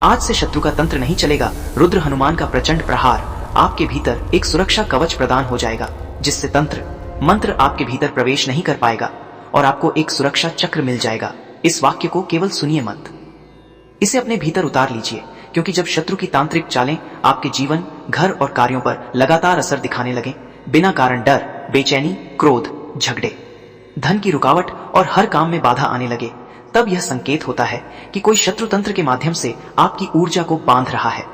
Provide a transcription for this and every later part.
आज से शत्रु का तंत्र नहीं चलेगा। रुद्र हनुमान का प्रचंड प्रहार आपके भीतर एक सुरक्षा कवच प्रदान हो जाएगा, जिससे तंत्र मंत्र आपके भीतर प्रवेश नहीं कर पाएगा और आपको एक सुरक्षा चक्र मिल जाएगा। इस वाक्य को केवल सुनिए मत, इसे अपने भीतर उतार लीजिए, क्योंकि जब शत्रु की तांत्रिक चालें आपके जीवन, घर और कार्यों पर लगातार असर दिखाने लगे, बिना कारण डर, बेचैनी, क्रोध, झगड़े, धन की रुकावट और हर काम में बाधा आने लगे, तब यह संकेत होता है कि कोई शत्रु तंत्र के माध्यम से आपकी ऊर्जा को बांध रहा है।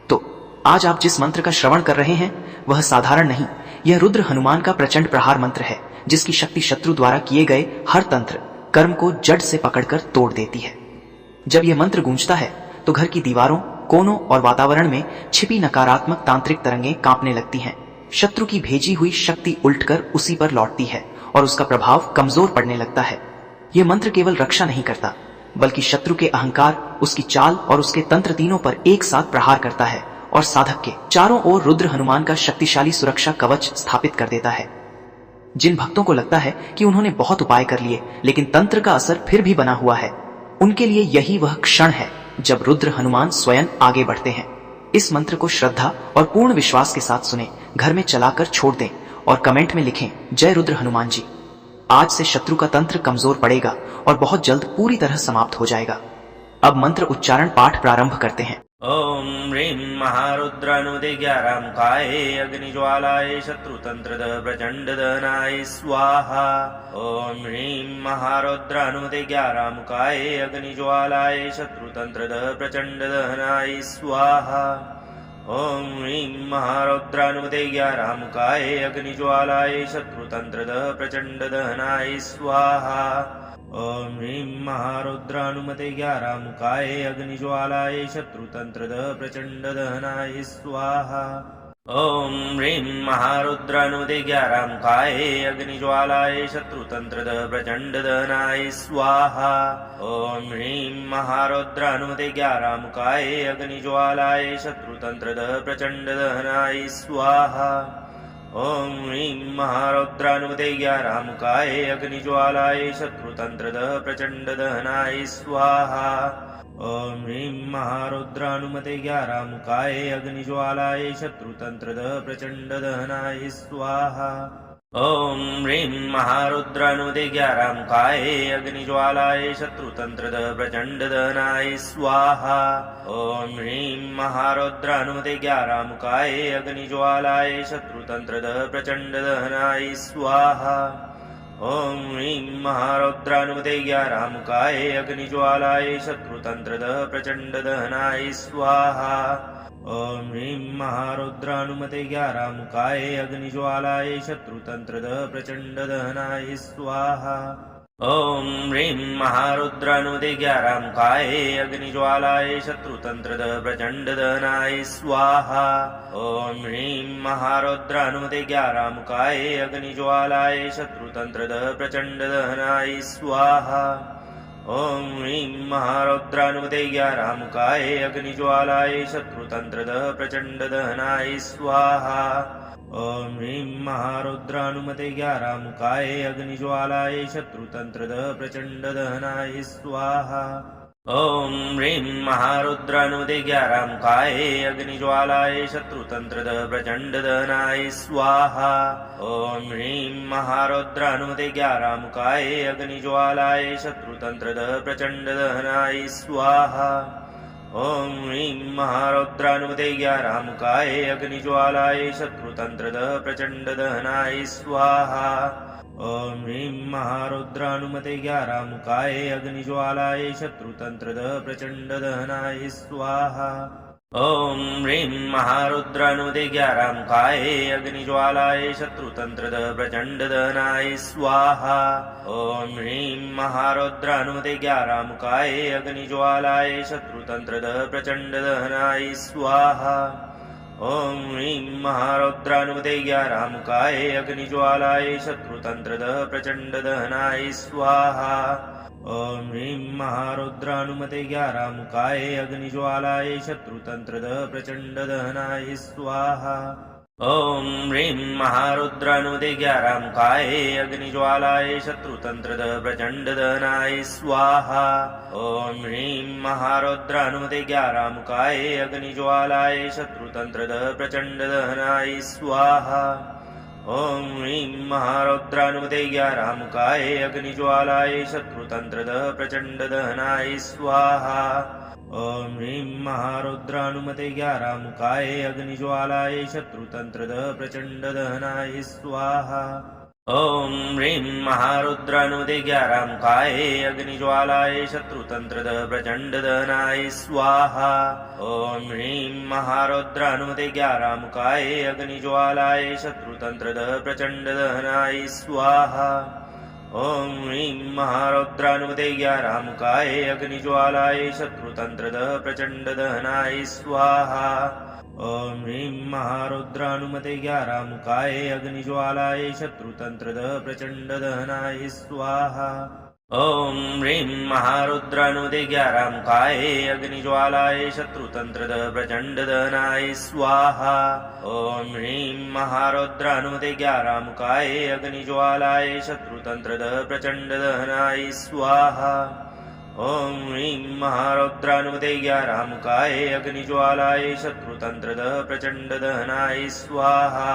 तो आज आप जिस मंत्र का श्रवण कर रहे हैं वह साधारण नहीं, यह रुद्र हनुमान का प्रचंड प्रहार मंत्र है, जिसकी शक्ति शत्रु द्वारा किए गए हर तंत्र कर्म को जड़ से पकड़कर तोड़ देती है। जब यह मंत्र गूंजता है तो घर की दीवारों, कोनों और वातावरण में छिपी नकारात्मक तांत्रिक तरंगें कांपने लगती हैं। शत्रु की भेजी हुई शक्ति उल्टकर उसी पर लौटती है और उसका प्रभाव कमजोर पड़ने लगता है। यह मंत्र केवल रक्षा नहीं करता, बल्कि शत्रु के अहंकार, उसकी चाल और उसके तंत्र तीनों पर एक साथ प्रहार करता है और साधक के चारों ओर रुद्र हनुमान का शक्तिशाली सुरक्षा कवच स्थापित कर देता है। जिन भक्तों को लगता है कि उन्होंने बहुत उपाय कर लिए लेकिन तंत्र का असर फिर भी बना हुआ है, उनके लिए यही वह क्षण है जब रुद्र हनुमान स्वयं आगे बढ़ते हैं। इस मंत्र को श्रद्धा और पूर्ण विश्वास के साथ सुने, घर में चलाकर छोड़ दें और कमेंट में लिखें, जय रुद्र हनुमान जी। आज से शत्रु का तंत्र कमजोर पड़ेगा और बहुत जल्द पूरी तरह समाप्त हो जाएगा। अब मंत्र उच्चारण पाठ प्रारंभ करते हैं। ओम ह्रीं महारुद्रानुदिज्ञारामुखाय अग्निज्वालाय शत्रुतंत्रद प्रचंडदनाय स्वाहा। ओम ह्रीं महारुद्रानुदिज्ञारामुखाय अग्निज्वालाय शत्रुतंत्रद प्रचंडदनाय स्वाहा। ओम ह्रीं महारुद्रानुदिज्ञारामुखाय अग्निज्वालाय शत्रुतंत्रद प्रचंडदनाय स्वाहा। ओम ह्रीं महारुद्रानुमतेज्ञारामुखाय अग्निज्वालाय शत्रुतंत्रद प्रचंडदहनाय स्वाहा। ओम ह्रीं महारुद्रानुदिज्ञारामुखाय अग्निज्वालाय शत्रुतंत्रद प्रचंडदहनाय स्वाहा। ओम ह्रीं महारुद्रानुदिज्ञारामुखाय अग्निज्वालाय शत्रुतंत्रद प्रचंडदहनाय स्वाहा। ओम ह्रीं महारुद्रानुदिज्ञारामुखाय अग्निज्वालाय शत्रुतंत्रद प्रचंडदहनाय स्वाहा। ओम ह्रीं महारुद्रानुमतेज्ञारामुखाय अग्निज्वालाय शत्रुतंत्रद प्रचंडदहनाय स्वाहा। ओम ह्रीं महारुद्रानुदिज्ञारामुखाय अग्निज्वालाय शत्रुतंत्रद प्रचंडदहनाय स्वाहा। ओम ह्रीं महारुद्रानुदिज्ञारामुखाय अग्निज्वालाय शत्रुतंत्रद प्रचंडदहनाय स्वाहा। ओम ह्रीं महारुद्रानुदिज्ञारामुखाय अग्निज्वालाय शत्रुतंत्रद प्रचंडदहनाय स्वाहा। ओम ह्रीं महारुद्रानुमतेज्ञारामुखाय अग्निज्वालाय शत्रुतंत्रद प्रचंडदहनाय स्वाहा। ओम ह्रीं महारुद्रानुदिज्ञारामुखाय अग्निज्वालाय शत्रुतंत्रद प्रचंडदहनाय स्वाहा। ओम ह्रीं महारुद्रानुदिज्ञारामुखाय अग्निज्वालाय शत्रुतंत्रद प्रचंडदहनाय स्वाहा। ओम ह्रीं महारुद्रानुदिज्ञारामुखाय अग्निज्वालाय शत्रुतंत्रद प्रचंडदहनाय स्वाहा। ओम ह्रीं महारुद्रानुमतेज्ञारामुखाय अग्निज्वालाय शत्रुतंत्रद प्रचंडदहनाय स्वाहा। ओम ह्रीं महारुद्रानुदिज्ञारामुखाय अग्निज्वालाय शत्रुतंत्रद प्रचंडदहनाय स्वाहा। ओम ह्रीं महारुद्रानुदिज्ञारामुखाय अग्निज्वालाय शत्रुतंत्रद प्रचंडदहनाय स्वाहा। ओम ह्रीं महारुद्रानुदिज्ञारामुखाय अग्निज्वालाय शत्रुतंत्रद प्रचंडदहनाय स्वाहा। ओम ह्रीं महारुद्रानुमतेज्ञारामुखाय अग्निज्वालाय शत्रुतंत्रद प्रचंडदहनाय स्वाहा। ओम ह्रीं महारुद्रानुदिज्ञारामुखाय अग्निज्वालाय शत्रुतंत्रद प्रचंडदहनाय स्वाहा। ओम ह्रीं महारुद्रानुदिज्ञारामुखाय अग्निज्वालाय शत्रुतंत्रद प्रचंडदहनाय स्वाहा। ओम ह्रीं महारुद्रानुदिज्ञारामुखाय अग्निज्वालाय शत्रुतंत्रद प्रचंडदहनाय स्वाहा। ओम ह्रीं महारुद्रानुमतेज्ञारामुखाय अग्निज्वालाय शत्रुतंत्रद प्रचंडदहनाय स्वाहा। ॐ ह्रीं महारुद्रानुदे 11 काये अग्निज्वालाय शत्रुतन्त्रद प्रचण्डदहनाय स्वाहा ॐ ह्रीं महारुद्रानुदे 11 काये अग्निज्वालाय शत्रुतन्त्रद प्रचण्डदहनाय स्वाहा ॐ ह्रीं महारुद्रानुदे 11 काये अग्निज्वालाय शत्रुतन्त्रद प्रचण्डदहनाय स्वाहा ॐ ह्रीं महारुद्रानुमते 11 मुखाय अग्निज्वालाय शत्रुतन्त्रद प्रचण्डदहनाय स्वाहा ॐ ह्रीं महारुद्रानुदे 11 मुखाय अग्निज्वालाय शत्रुतन्त्रद प्रचण्डदहनाय स्वाहा ॐ ह्रीं महारुद्रानुमते 11 मुखाय अग्निज्वालाय शत्रुतन्त्रद प्रचण्डदहनाय स्वाहा ॐ ह्रीं महारुद्रानुमते 11 मुखाय अग्निज्वालाय शत्रुतन्त्रद प्रचण्डदहनाय स्वाहा ॐ ह्रीं महारुद्रानुमते 11 मुखाय अग्निज्वालाय शत्रुतन्त्रद प्रचण्डदहनाय स्वाहा ॐ ह्रीं महारुद्रानुदे 11 मुखाय अग्निज्वालाय शत्रुतन्त्रद प्रचण्डदहनाय स्वाहा ॐ ह्रीं महारुद्रानुमते 11 मुखाय अग्निज्वालाय शत्रुतन्त्रद प्रचण्डदहनाय स्वाहा ॐ ह्रीं महारुद्रानुमते 11 मुखाय अग्निज्वालाय शत्रुतन्त्रद प्रचण्डदहनाय स्वाहा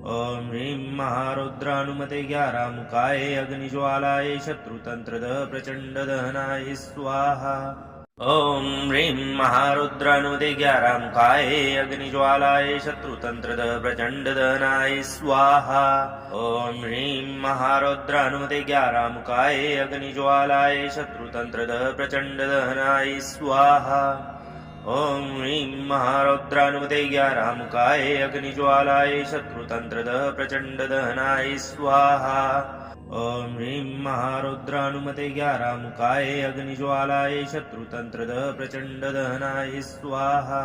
ॐ ह्रीं महारुद्रानुमते 11 मुखाय अग्निज्वालाय शत्रुतन्त्रद प्रचण्डदहनाय स्वाहा ॐ ह्रीं महारुद्रानुदे 11 मुखाय अग्निज्वालाय शत्रुतन्त्रद प्रचण्डदहनाय स्वाहा ॐ ह्रीं महारुद्रानुमते 11 मुखाय अग्निज्वालाय शत्रुतन्त्रद प्रचण्डदहनाय स्वाहा ॐ ह्रीं महारुद्रानुमते 11 मुखाय अग्निज्वालाय शत्रुतन्त्रद प्रचण्डदहनाय स्वाहा ॐ ह्रीं महारुद्रानुमते 11 मुखाय अग्निज्वालाय शत्रुतन्त्रद प्रचण्डदहनाय स्वाहा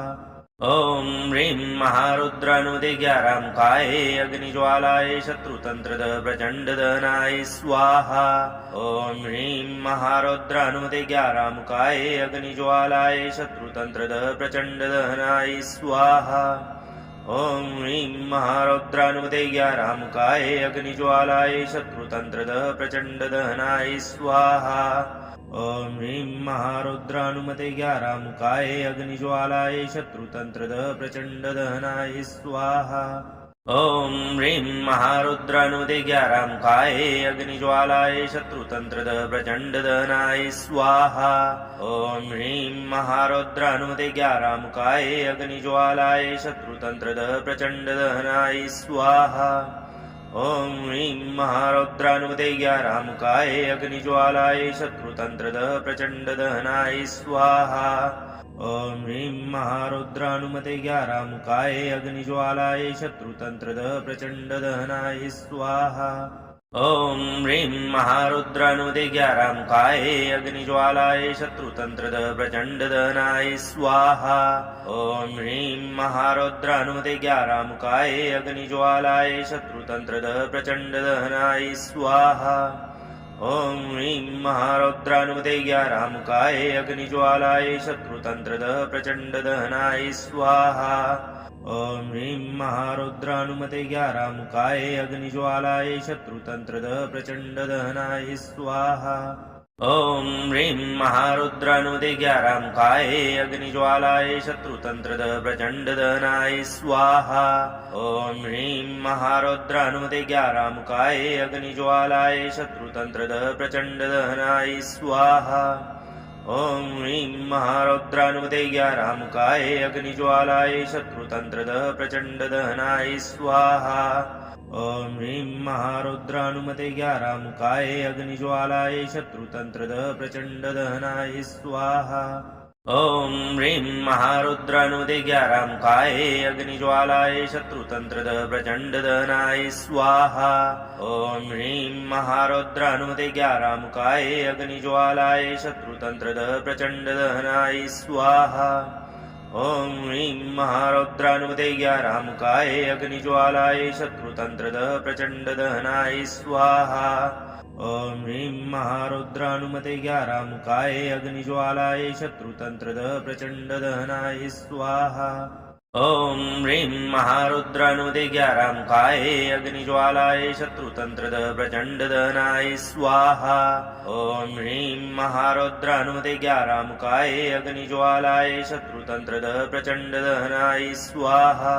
ॐ ह्रीं महारुद्रानुदे 11 मुखाय अग्निज्वालाय शत्रुतन्त्रद प्रचण्डदहनाय स्वाहा ॐ ह्रीं महारुद्रानुमते 11 मुखाय अग्निज्वालाय शत्रुतन्त्रद प्रचण्डदहनाय स्वाहा ॐ ह्रीं महारुद्रानुमते 11 मुखाय अग्निज्वालाय शत्रुतन्त्रद प्रचण्डदहनाय स्वाहा ॐ ह्रीं महारुद्रानुमते 11 मुखाय अग्निज्वालाय शत्रुतन्त्रद प्रचण्डदहनाय स्वाहा ॐ ह्रीं महारुद्रानुदे 11 मुखाय अग्निज्वालाय शत्रुतन्त्रद प्रचण्डदहनाय स्वाहा ॐ ह्रीं महारुद्रानुमते 11 मुखाय अग्निज्वालाय शत्रुतन्त्रद प्रचण्डदहनाय स्वाहा ॐ ह्रीं महारुद्रानुमते 11 मुखाय अग्निज्वालाय शत्रुतन्त्रद प्रचण्डदहनाय स्वाहा ॐ ह्रीं महारुद्रानुमते 11 मुखाय अग्निज्वालाय शत्रुतन्त्रद प्रचण्डदहनाय स्वाहा ॐ ह्रीं महारुद्रानुदे 11 मुखाय अग्निज्वालाय शत्रुतन्त्रद प्रचण्डदहनाय स्वाहा ॐ ह्रीं महारुद्रानुमते 11 मुखाय अग्निज्वालाय शत्रुतन्त्रद प्रचण्डदहनाय स्वाहा ॐ ह्रीं महारुद्रानुमते 11 मुखाय अग्निज्वालाय शत्रुतन्त्रद प्रचण्डदहनाय स्वाहा ॐ ह्रीं महारुद्रानुमते 11 मुखाय अग्निज्वालाय शत्रुतन्त्रद प्रचण्डदहनाय स्वाहा ॐ ह्रीं महारुद्रानुदे 11 मुखाय अग्निज्वालाय शत्रुतन्त्रद प्रचण्डदहनाय स्वाहा ॐ ह्रीं महारुद्रानुमते 11 मुखाय अग्निज्वालाय शत्रुतन्त्रद प्रचण्डदहनाय स्वाहा ॐ ह्रीं महारुद्रानुमते 11 मुखाय अग्निज्वालाय शत्रुतन्त्रद प्रचण्डदहनाय स्वाहा ॐ ह्रीं महारुद्रानुमते 11 मुखाय अग्निज्वालाय शत्रुतन्त्रद प्रचण्डदहनाय स्वाहा ॐ ह्रीं महारुद्रानुमते 11 मुखाय अग्निज्वालाय शत्रुतन्त्रद प्रचण्डदहनाय स्वाहा ॐ ह्रीं महारुद्रानुमते 11 मुखाय अग्निज्वालाय शत्रुतन्त्रद प्रचण्डदहनाय स्वाहा ॐ ह्रीं महारुद्रानुमते 11 मुखाय अग्निज्वालाय शत्रुतन्त्रद प्रचण्डदहनाय स्वाहा ॐ ह्रीं महारुद्रानुमते 11 मुखाय अग्निज्वालाय शत्रुतन्त्रद प्रचण्डदहनाय स्वाहा ॐ ह्रीं महारुद्रानुदिग्याराङ्काये अग्निज्वालाय शत्रुतन्त्रद प्रचण्डदनाय स्वाहा ॐ ह्रीं महारुद्रानुदिग्याराङ्काये अग्निज्वालाय शत्रुतन्त्रद प्रचण्डदनाय स्वाहा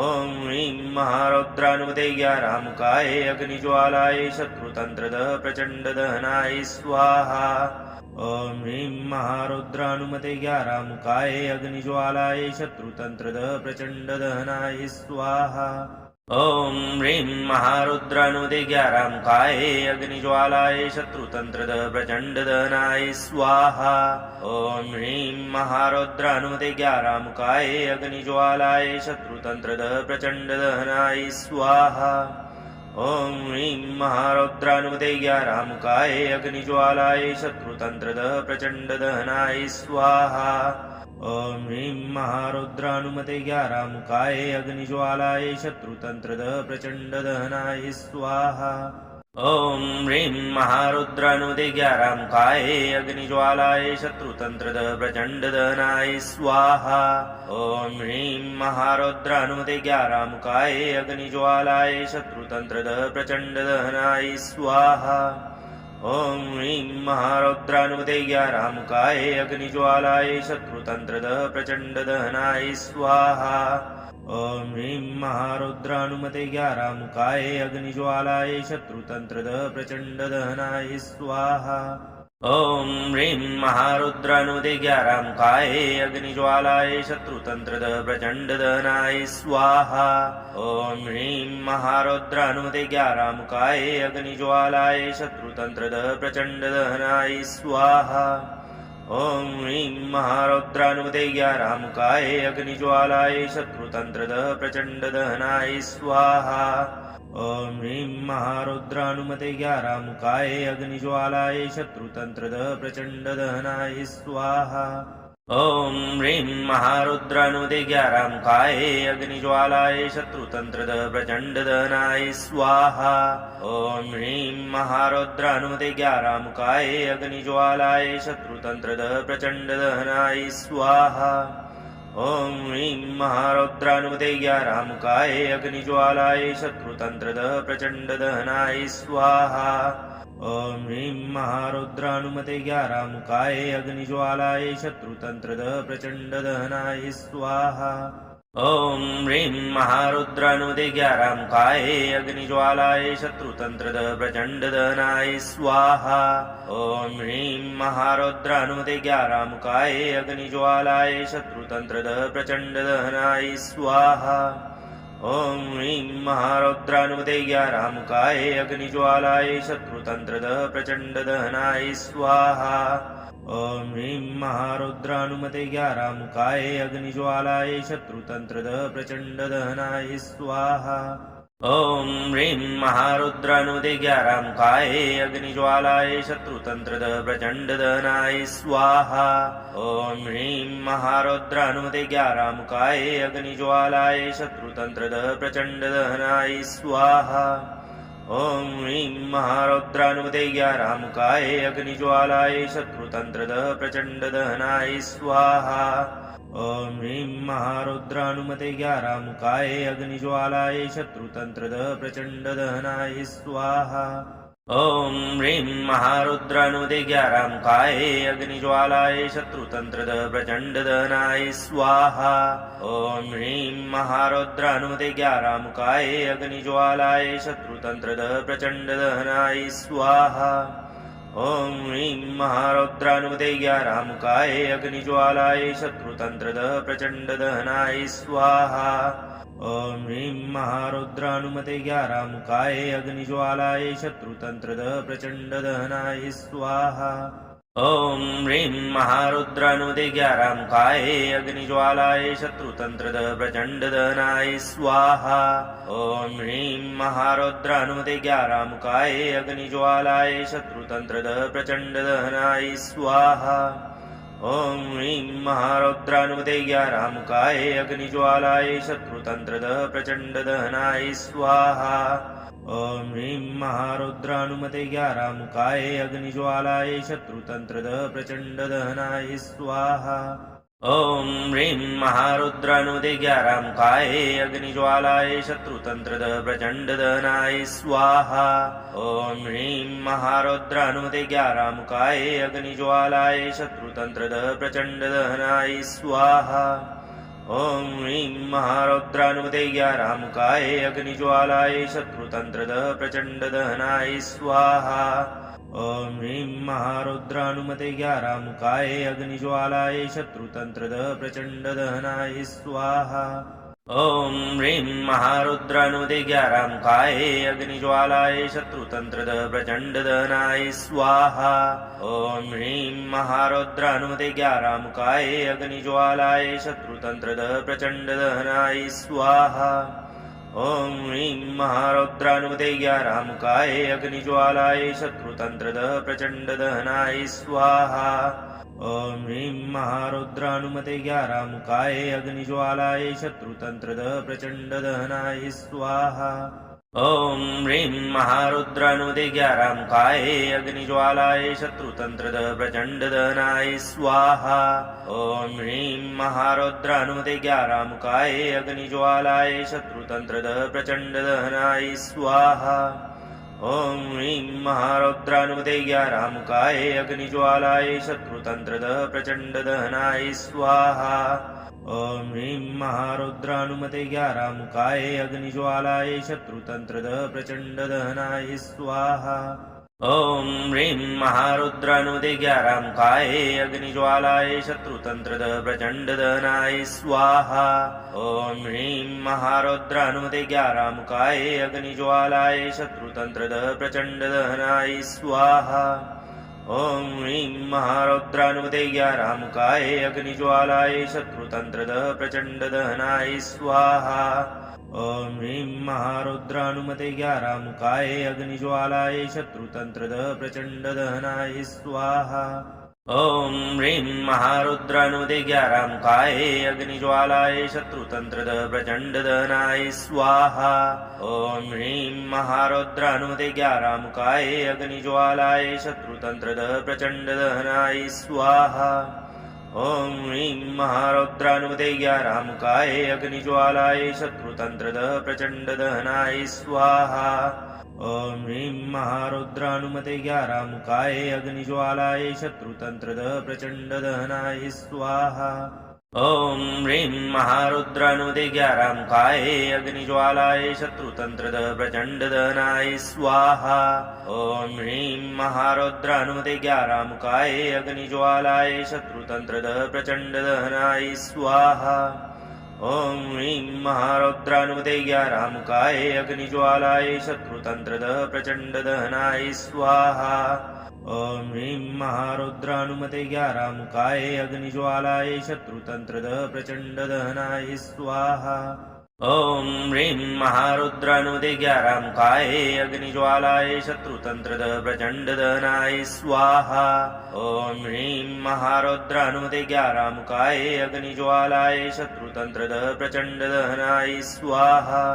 ॐ ह्रीं महारुद्रानुदिग्याराङ्काये अग्निज्वालाय शत्रुतन्त्रद प्रचण्डदनाय स्वाहा ॐ ह्रीं महारुद्रानुमतिज्ञारामुकाय अग्निज्वालाय शत्रुतन्त्रद प्रचण्डदहनाय स्वाहा ॐ ह्रीं महारुद्रानुदिग्यारामुकाय अग्निज्वालाय शत्रुतन्त्रद प्रचण्डदहनाय स्वाहा ॐ ह्रीं महारुद्रानुदिग्यारामुकाय अग्निज्वालाय शत्रुतन्त्रद प्रचण्डदहनाय स्वाहा ॐ ह्रीं महारुद्रानुदिग्यारामुकाय अग्निज्वालाय शत्रुतन्त्रद प्रचण्डदहनाय स्वाहा ॐ ह्रीं महारुद्रानुमतिज्ञारामुकाय अग्निज्वालाय शत्रुतन्त्रद प्रचण्डदहनाय स्वाहा ॐ ह्रीं महारुद्रानुदिग्यारामुकाय अग्निज्वालाय शत्रुतन्त्रद प्रचण्डदहनाय स्वाहा ॐ ह्रीं महारुद्रानुदिग्यारामुकाय अग्निज्वालाय शत्रुतन्त्रद प्रचण्डदहनाय स्वाहा ॐ ह्रीं महारुद्रानुदिग्यारामुकाय अग्निज्वालाय शत्रुतन्त्रद प्रचण्डदहनाय स्वाहा ॐ ह्रीं महारुद्रानुमतिज्ञारामुकाय अग्निज्वालाय शत्रुतन्त्रद प्रचण्डदहनाय स्वाहा ॐ ह्रीं महारुद्रानुदिग्यारामुकाय अग्निज्वालाय शत्रुतन्त्रद प्रचण्डदहनाय स्वाहा ॐ ह्रीं महारुद्रानुदिग्यारामुकाय अग्निज्वालाय शत्रुतन्त्रद प्रचण्डदहनाय स्वाहा ॐ ह्रीं महारुद्रानुदिग्यारामुकाय अग्निज्वालाय शत्रुतन्त्रद प्रचण्डदहनाय स्वाहा ॐ ह्रीं महारुद्रानुमतिज्ञारामुकाय अग्निज्वालाय शत्रुतन्त्रद प्रचण्डदहनाय स्वाहा ॐ ह्रीं महारुद्रानुदिग्यारामुकाय अग्निज्वालाय शत्रुतन्त्रद प्रचण्डदहनाय स्वाहा ॐ ह्रीं महारुद्रानुदिग्यारामुकाय अग्निज्वालाय शत्रुतन्त्रद प्रचण्डदहनाय स्वाहा ॐ ह्रीं महारुद्रानुदिग्यारामुकाय अग्निज्वालाय शत्रुतन्त्रद प्रचण्डदहनाय स्वाहा ॐ ह्रीं महारुद्रानुमतिज्ञारामुकाय अग्निज्वालाय शत्रुतन्त्रद प्रचण्डदहनाय स्वाहा ॐ ह्रीं महारुद्रानुदिग्यारामुकाय अग्निज्वालाय शत्रुतन्त्रद प्रचण्डदहनाय स्वाहा ॐ ह्रीं महारुद्रानुदिग्यारामुकाय अग्निज्वालाय शत्रुतन्त्रद प्रचण्डदहनाय स्वाहा ॐ ह्रीं महारुद्रानुदिग्यारामुकाय अग्निज्वालाय शत्रुतन्त्रद प्रचण्डदहनाय स्वाहा ॐ ह्रीं महारुद्रानुमतिज्ञारामुकाय अग्निज्वालाय शत्रुतन्त्रद प्रचण्डदहनाय स्वाहा ॐ ह्रीं महारुद्रानुदिग्यारामुकाय अग्निज्वालाय शत्रुतन्त्रद प्रचण्डदहनाय स्वाहा ॐ ह्रीं महारुद्रानुदिग्यारामुकाय अग्निज्वालाय शत्रुतन्त्रद प्रचण्डदहनाय स्वाहा ॐ ह्रीं महारुद्रानुदिग्यारामुकाय अग्निज्वालाय शत्रुतन्त्रद प्रचण्डदहनाय स्वाहा ॐ ह्रीं महारुद्रानुमतिज्ञारामुकाय अग्निज्वालाय शत्रुतन्त्रद प्रचण्डदहनाय स्वाहा ॐ ह्रीं महारुद्रानुदिग्यारामुकाय अग्निज्वालाय शत्रुतन्त्रद प्रचण्डदहनाय स्वाहा ॐ ह्रीं महारुद्रानुदिग्यारामुकाय अग्निज्वालाय शत्रुतन्त्रद प्रचण्डदहनाय स्वाहा ॐ ह्रीं महारुद्रानुदिग्यारामुकाय अग्निज्वालाय शत्रुतन्त्रद प्रचण्डदहनाय स्वाहा ॐ ह्रीं महारुद्रानुमतिज्ञारामुकाय अग्निज्वालाय शत्रुतन्त्रद प्रचण्डदहनाय स्वाहा ॐ ह्रीं महारुद्रानुदिग्यारामुकाय अग्निज्वालाय शत्रुतन्त्रद प्रचण्डदहनाय स्वाहा ॐ ह्रीं महारुद्रानुदिग्यारामुकाय अग्निज्वालाय शत्रुतन्त्रद प्रचण्डदहनाय स्वाहा ॐ ह्रीं महारुद्रानुदिग्यारामुकाय अग्निज्वालाय शत्रुतन्त्रद प्रचण्डदहनाय स्वाहा ॐ ह्रीं महारुद्रानुमतिज्ञारामुकाय अग्निज्वालाय शत्रुतन्त्रद प्रचण्डदहनाय स्वाहा ॐ ह्रीं महारुद्रानुदिज्ञारामुखाय अग्निज्वालाय शत्रुतन्त्रदः प्रचण्डदहनाय स्वाहा। ॐ ह्रीं महारुद्रानुदिज्ञारामुखाय अग्निज्वालाय शत्रुतन्त्रदः प्रचण्डदहनाय स्वाहा। ॐ ह्रीं महारुद्रानुदिज्ञारामुखाय अग्निज्वालाय शत्रुतन्त्रदः प्रचण्डदहनाय स्वाहा। ॐ ह्रीं महारुद्रानुमतिज्ञारामुखाय अग्निज्वालाय शत्रुतन्त्रदः प्रचण्डदहनाय स्वाहा। ॐ ह्रीं महारुद्रानुदिज्ञारामुखाय अग्निज्वालाय शत्रुतन्त्रदः प्रचण्डदहनाय स्वाहा। ॐ ह्रीं महारुद्रानुदिज्ञारामुखाय अग्निज्वालाय शत्रुतन्त्रदः प्रचण्डदहनाय स्वाहा। ॐ ह्रीं महारुद्रानुदिज्ञारामुखाय अग्निज्वालाय शत्रुतन्त्रदः प्रचण्डदहनाय स्वाहा। ॐ ह्रीं महारुद्रानुमतिज्ञारामुखाय अग्निज्वालाय शत्रुतन्त्रदः प्रचण्डदहनाय स्वाहा। ॐ ह्रीं महारुद्रानुदिज्ञारामुखाय अग्निज्वालाय शत्रुतन्त्रदः प्रचण्डदहनाय स्वाहा। ॐ ह्रीं महारुद्रानुदिज्ञारामुखाय अग्निज्वालाय शत्रुतन्त्रदः प्रचण्डदहनाय स्वाहा। ॐ ह्रीं महारुद्रानुदिज्ञारामुखाय अग्निज्वालाय शत्रुतन्त्रदः प्रचण्डदहनाय स्वाहा। ॐ ह्रीं महारुद्रानुमतिज्ञारामुखाय अग्निज्वालाय शत्रुतन्त्रदः प्रचण्डदहनाय स्वाहा। ॐ ह्रीं महारुद्रानुदिज्ञारामुखाय अग्निज्वालाय शत्रुतन्त्रदः प्रचण्डदहनाय स्वाहा। ॐ ह्रीं महारुद्रानुदिज्ञारामुखाय अग्निज्वालाय शत्रुतन्त्रदः प्रचण्डदहनाय स्वाहा। ॐ ह्रीं महारुद्रानुदिज्ञारामुखाय अग्निज्वालाय शत्रुतन्त्रदः प्रचण्डदहनाय स्वाहा। ॐ ह्रीं महारुद्रानुमतिज्ञारामुखाय अग्निज्वालाय शत्रुतन्त्रदः प्रचण्डदहनाय स्वाहा। ॐ ह्रीं महारुद्रानुदिज्ञारामुखाय अग्निज्वालाय शत्रुतन्त्रदः प्रचण्डदहनाय स्वाहा। ॐ ह्रीं महारुद्रानुदिज्ञारामुखाय अग्निज्वालाय शत्रुतन्त्रदः प्रचण्डदहनाय स्वाहा। ॐ ह्रीं महारुद्रानुदिज्ञारामुखाय अग्निज्वालाय शत्रुतन्त्रदः प्रचण्डदहनाय स्वाहा। ॐ ह्रीं महारुद्रानुमतिज्ञारामुखाय अग्निज्वालाय शत्रुतन्त्रदः प्रचण्डदहनाय स्वाहा। ॐ ह्रीं महारुद्रानुदिज्ञारामुखाय अग्निज्वालाय शत्रुतन्त्रदः प्रचण्डदहनाय स्वाहा। ॐ ह्रीं महारुद्रानुदिज्ञारामुखाय अग्निज्वालाय शत्रुतन्त्रदः प्रचण्डदहनाय स्वाहा। ॐ ह्रीं महारुद्रानुदिज्ञारामुखाय अग्निज्वालाय शत्रुतन्त्रदः प्रचण्डदहनाय स्वाहा। ॐ ह्रीं महारुद्रानुमतिज्ञारामुखाय अग्निज्वालाय शत्रुतन्त्रदः प्रचण्डदहनाय स्वाहा। ॐ ह्रीं महारुद्रानुदिज्ञारामुखाय अग्निज्वालाय शत्रुतन्त्रदः प्रचण्डदहनाय स्वाहा। ॐ ह्रीं महारुद्रानुदिज्ञारामुखाय अग्निज्वालाय शत्रुतन्त्रदः प्रचण्डदहनाय स्वाहा।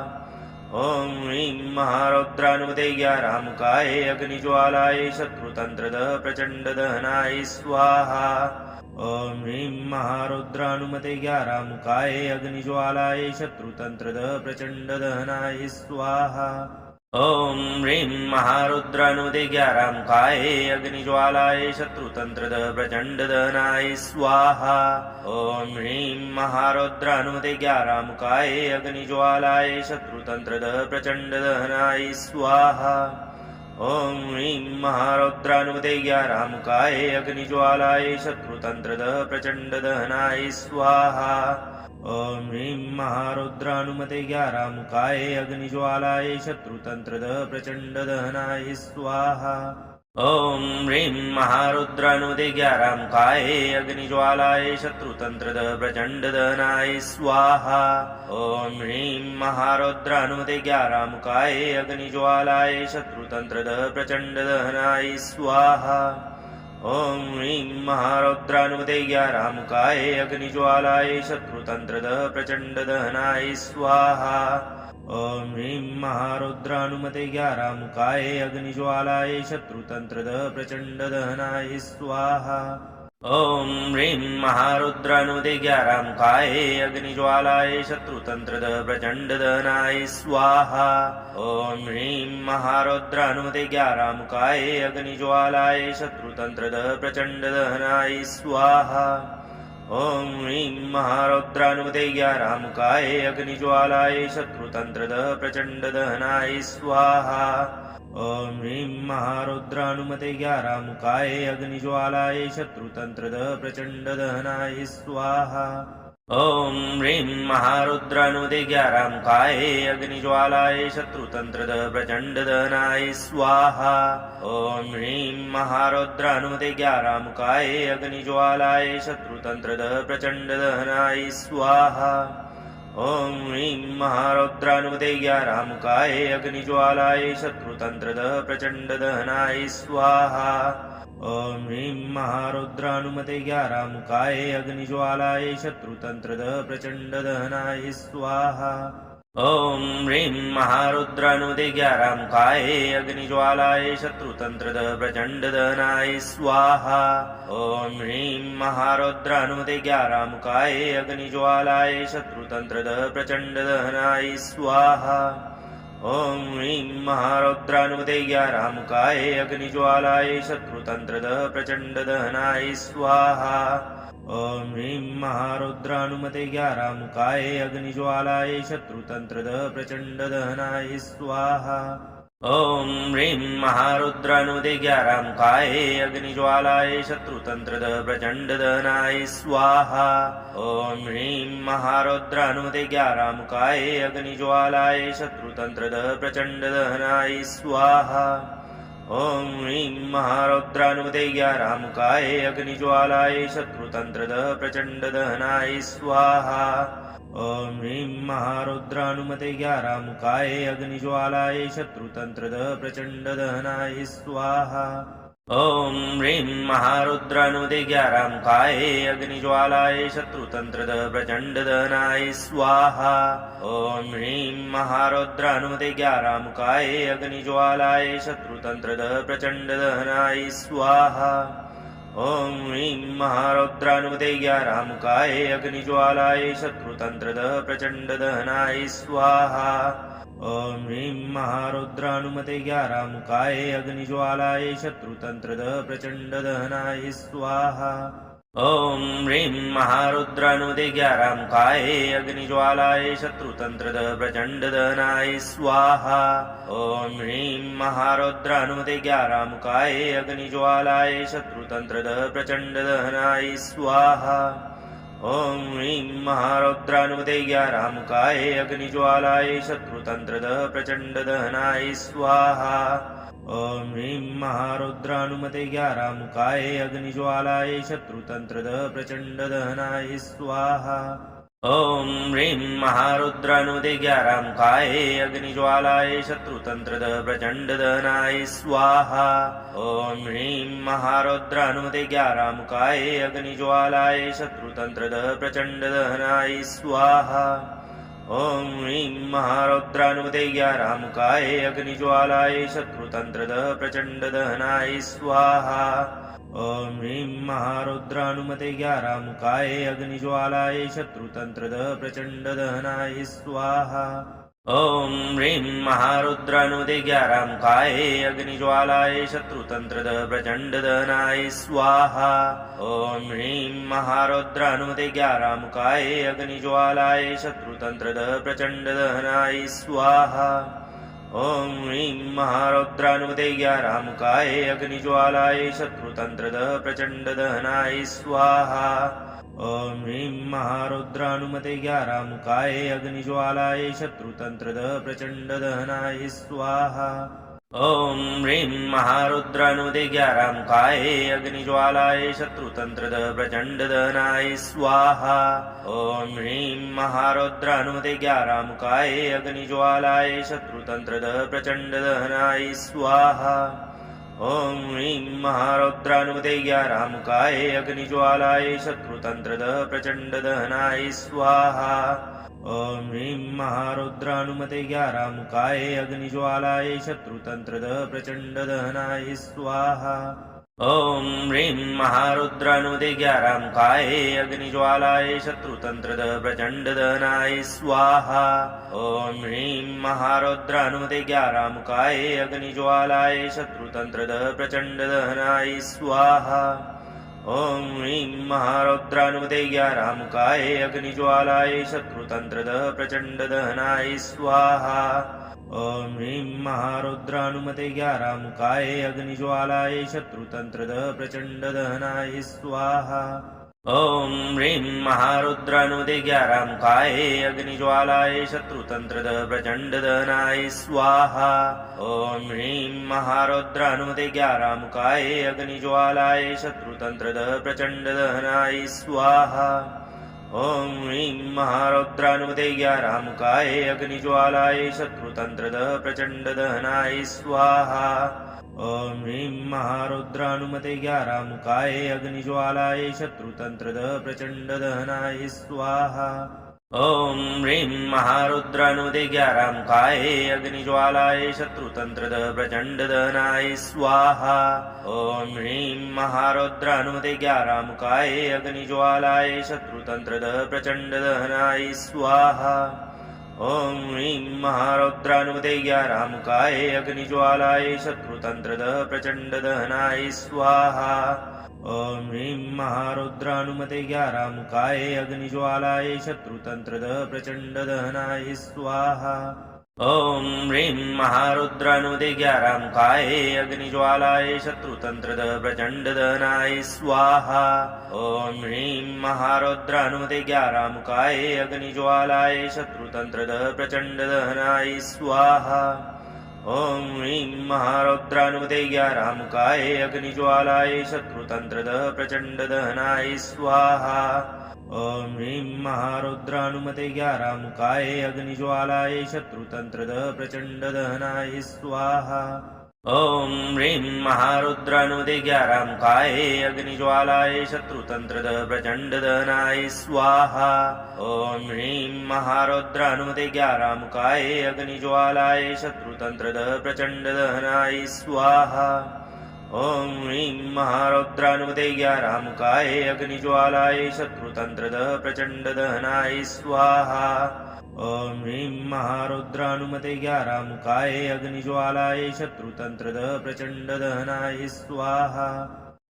ॐ ह्रीं महारुद्रानुदिज्ञारामुखाय अग्निज्वालाय शत्रुतन्त्रदः प्रचण्डदहनाय स्वाहा। ॐ ह्रीं महारुद्रानुमतिज्ञारामुखाय अग्निज्वालाय शत्रुतन्त्रदः प्रचण्डदहनाय स्वाहा। ॐ ह्रीं महारुद्रानुदिज्ञारामुखाय अग्निज्वालाय शत्रुतन्त्रदः प्रचण्डदहनाय स्वाहा। ॐ ह्रीं महारुद्रानुदिज्ञारामुखाय अग्निज्वालाय शत्रुतन्त्रदः प्रचण्डदहनाय स्वाहा। ॐ ह्रीं महारुद्रानुदिज्ञारामुखाय अग्निज्वालाय शत्रुतन्त्रदः प्रचण्डदहनाय स्वाहा। ॐ ह्रीं महारुद्रानुमतिज्ञारामुखाय अग्निज्वालाय शत्रुतन्त्रदः प्रचण्डदहनाय स्वाहा। ॐ ह्रीं महारुद्रानुदिज्ञारामुखाय अग्निज्वालाय शत्रुतन्त्रदः प्रचण्डदहनाय स्वाहा। ॐ ह्रीं महारुद्रानुदिज्ञारामुखाय अग्निज्वालाय शत्रुतन्त्रदः प्रचण्डदहनाय स्वाहा। ॐ ह्रीं महारुद्रानुदिज्ञारामुखाय अग्निज्वालाय शत्रुतन्त्रदः प्रचण्डदहनाय स्वाहा। ॐ ह्रीं महारुद्रानुमतिज्ञारामुखाय अग्निज्वालाय शत्रुतन्त्रदः प्रचण्डदहनाय स्वाहा। ॐ ह्रीं महारुद्रानुदिज्ञारामुखायै अग्निज्वालायै शत्रुतन्त्रदः प्रचण्डदहनाय स्वाहा ॐ ह्रीं महारुद्रानुदिज्ञारामुखायै अग्निज्वालायै शत्रुतन्त्रदः प्रचण्डदहनाय स्वाहा ॐ ह्रीं महारुद्रानुदिज्ञारामुखायै अग्निज्वालायै शत्रुतन्त्रदः प्रचण्डदहनाय स्वाहा ॐ ह्रीं महारुद्रानुमतेज्ञारामुखाय अग्निज्वालाय शत्रुतन्त्रदः प्रचण्डदहनाय स्वाहा ॐ ह्रीं महारुद्रानुदिज्ञारामुखाय अग्निज्वालाय शत्रुतन्त्रदः प्रचण्डदहनाय स्वाहा ॐ ह्रीं महारुद्रानुदिज्ञारामुखाय अग्निज्वालाय शत्रुतन्त्रदः प्रचण्डदहनाय स्वाहा ॐ ह्रीं महारुद्रानुदिज्ञारामुखाय अग्निज्वालाय शत्रुतन्त्रदः प्रचण्डदहनाय स्वाहा ॐ ह्रीं महारुद्रानुमतेज्ञारामुखाय अग्निज्वालाय शत्रुतन्त्रदः प्रचण्डदहनाय स्वाहा ॐ ह्रीं महारुद्रानुदिज्ञारामुखाय अग्निज्वालाय शत्रुतन्त्रदः प्रचण्डदहनाय स्वाहा ॐ ह्रीं महारुद्रानुदिज्ञारामुखाय अग्निज्वालाय शत्रुतन्त्रदः प्रचण्डदहनाय स्वाहा ॐ ह्रीं महारुद्रानुदिज्ञारामुखाय अग्निज्वालाय शत्रुतन्त्रदः प्रचण्डदहनाय स्वाहा ॐ ह्रीं महारुद्रानुमतेज्ञारामुखाय अग्निज्वालाय शत्रुतन्त्रदः प्रचण्डदहनाय स्वाहा ॐ ह्रीं महारुद्रानुदिज्ञारामुखाय अग्निज्वालाय शत्रुतन्त्रदः प्रचण्डदहनाय स्वाहा ॐ ह्रीं महारुद्रानुदिज्ञारामुखाय अग्निज्वालाय शत्रुतन्त्रदः प्रचण्डदहनाय स्वाहा ॐ ह्रीं महारुद्रानुदिज्ञारामुखाय अग्निज्वालाय शत्रुतन्त्रदः प्रचण्डदहनाय स्वाहा ॐ ह्रीं महारुद्रानुमतेज्ञारामुखाय अग्निज्वालाय शत्रुतन्त्रदः प्रचण्डदहनाय स्वाहा ॐ ह्रीं महारुद्रानुदिज्ञारामुखाय अग्निज्वालाय शत्रुतन्त्रदः प्रचण्डदहनाय स्वाहा ॐ ह्रीं महारुद्रानुदिज्ञारामुखाय अग्निज्वालाय शत्रुतन्त्रदः प्रचण्डदहनाय स्वाहा ॐ ह्रीं महारुद्रानुदिज्ञारामुखाय अग्निज्वालाय शत्रुतन्त्रदः प्रचण्डदहनाय स्वाहा ॐ ह्रीं महारुद्रानुमतेज्ञारामुखाय अग्निज्वालाय शत्रुतन्त्रदः प्रचण्डदहनाय स्वाहा ॐ ह्रीं महारुद्रानुदिज्ञारामुखाय अग्निज्वालाय शत्रुतन्त्रदः प्रचण्डदहनाय स्वाहा ॐ ह्रीं महारुद्रानुदिज्ञारामुखाय अग्निज्वालाय शत्रुतन्त्रदः प्रचण्डदहनाय स्वाहा ॐ ह्रीं महारुद्रानुदिज्ञारामुखाय अग्निज्वालाय शत्रुतन्त्रदः प्रचण्डदहनाय स्वाहा ॐ ह्रीं महारुद्रानुमतेज्ञारामुखाय अग्निज्वालाय शत्रुतन्त्रदः प्रचण्डदहनाय स्वाहा ॐ ह्रीं महारुद्रानुदिज्ञारामुखाय अग्निज्वालाय शत्रुतन्त्रदः प्रचण्डदहनाय स्वाहा ॐ ह्रीं महारुद्रानुदिज्ञारामुखाय अग्निज्वालाय शत्रुतन्त्रदः प्रचण्डदहनाय स्वाहा ॐ ह्रीं महारुद्रानुदिज्ञारामुखाय अग्निज्वालाय शत्रुतन्त्रदः प्रचण्डदहनाय स्वाहा ॐ ह्रीं महारुद्रानुमतेज्ञारामुखाय अग्निज्वालाय शत्रुतन्त्रदः प्रचण्डदहनाय स्वाहा ॐ ह्रीं महारुद्रानुदिज्ञारामुखाय अग्निज्वालाय शत्रुतन्त्रदः प्रचण्डदहनाय स्वाहा ॐ ह्रीं महारुद्रानुदिज्ञारामुखाय अग्निज्वालाय शत्रुतन्त्रदः प्रचण्डदहनाय स्वाहा ॐ ह्रीं महारुद्रानुदिज्ञारामुखाय अग्निज्वालाय शत्रुतन्त्रदः प्रचण्डदहनाय स्वाहा ॐ ह्रीं महारुद्रानुमतेज्ञारामुखाय अग्निज्वालाय शत्रुतन्त्रदः प्रचण्डदहनाय स्वाहा ॐ ह्रीं महारुद्रानुदिज्ञारामुखाय अग्निज्वालाय शत्रुतन्त्रदः प्रचण्डदहनाय स्वाहा ॐ ह्रीं महारुद्रानुदिज्ञारामुखाय अग्निज्वालाय शत्रुतन्त्रदः प्रचण्डदहनाय स्वाहा ॐ ह्रीं महारुद्रानुदिज्ञारामुखाय अग्निज्वालाय शत्रुतन्त्रदः प्रचण्डदहनाय स्वाहा ॐ ह्रीं महारुद्रानुमतेज्ञारामुखाय अग्निज्वालाय शत्रुतन्त्रदः प्रचण्डदहनाय स्वाहा ॐ ह्रीं महारुद्रानुदे 11 काये अग्निज्वालाय शत्रुतन्त्रद प्रचण्डदहनाय स्वाहा ॐ ह्रीं महारुद्रानुदे 11 काये अग्निज्वालाय शत्रुतन्त्रद प्रचण्डदहनाय स्वाहा ॐ ह्रीं महारुद्रानुदे 11 काये अग्निज्वालाय शत्रुतन्त्रद प्रचण्डदहनाय स्वाहा ॐ ह्रीं महारुद्रानुमते 11 काये अग्निज्वालाय शत्रुतन्त्रद प्रचण्डदहनाय स्वाहा ॐ ह्रीं महारुद्रानुदे 11 काये अग्निज्वालाय शत्रुतन्त्रद प्रचण्डदहनाय स्वाहा ॐ ह्रीं महारुद्रानुमते 11 काये अग्निज्वालाय शत्रुतन्त्रद प्रचण्डदहनाय स्वाहा ॐ ह्रीं महारुद्रानुमते 11 काये अग्निज्वालाय शत्रुतन्त्रद प्रचण्डदहनाय स्वाहा ॐ ह्रीं महारुद्रानुमते 11 काये अग्निज्वालाय शत्रुतन्त्रद प्रचण्डदहनाय स्वाहा ॐ ह्रीं महारुद्रानुदे 11 काये अग्निज्वालाय शत्रुतन्त्रद प्रचण्डदहनाय स्वाहा ॐ ह्रीं महारुद्रानुमते 11 काये अग्निज्वालाय शत्रुतन्त्रद प्रचण्डदहनाय स्वाहा ॐ ह्रीं महारुद्रानुमते 11 काये अग्निज्वालाय शत्रुतन्त्रद प्रचण्डदहनाय स्वाहा ॐ ह्रीं महारुद्रानुमते 11 काये अग्निज्वालाय शत्रुतन्त्रद प्रचण्डदहनाय स्वाहा ॐ ह्रीं महारुद्रानुदे 11 काये अग्निज्वालाय शत्रुतन्त्रद प्रचण्डदहनाय स्वाहा ॐ ह्रीं महारुद्रानुमते 11 काये अग्निज्वालाय शत्रुतन्त्रद प्रचण्डदहनाय स्वाहा ॐ ह्रीं महारुद्रानुमते 11 काये अग्निज्वालाय शत्रुतन्त्रद प्रचण्डदहनाय स्वाहा ॐ ह्रीं महारुद्रानुमते 11 काये अग्निज्वालाय शत्रुतन्त्रद प्रचण्डदहनाय स्वाहा ॐ ह्रीं महारुद्रानुदे 11 काये अग्निज्वालाय शत्रुतन्त्रद प्रचण्डदहनाय स्वाहा ॐ ह्रीं महारुद्रानुमते 11 काये अग्निज्वालाय शत्रुतन्त्रद प्रचण्डदहनाय स्वाहा ॐ ह्रीं महारुद्रानुमते 11 काये अग्निज्वालाय शत्रुतन्त्रद प्रचण्डदहनाय स्वाहा ॐ ह्रीं महारुद्रानुमते 11 काये अग्निज्वालाय शत्रुतन्त्रद प्रचण्डदहनाय स्वाहा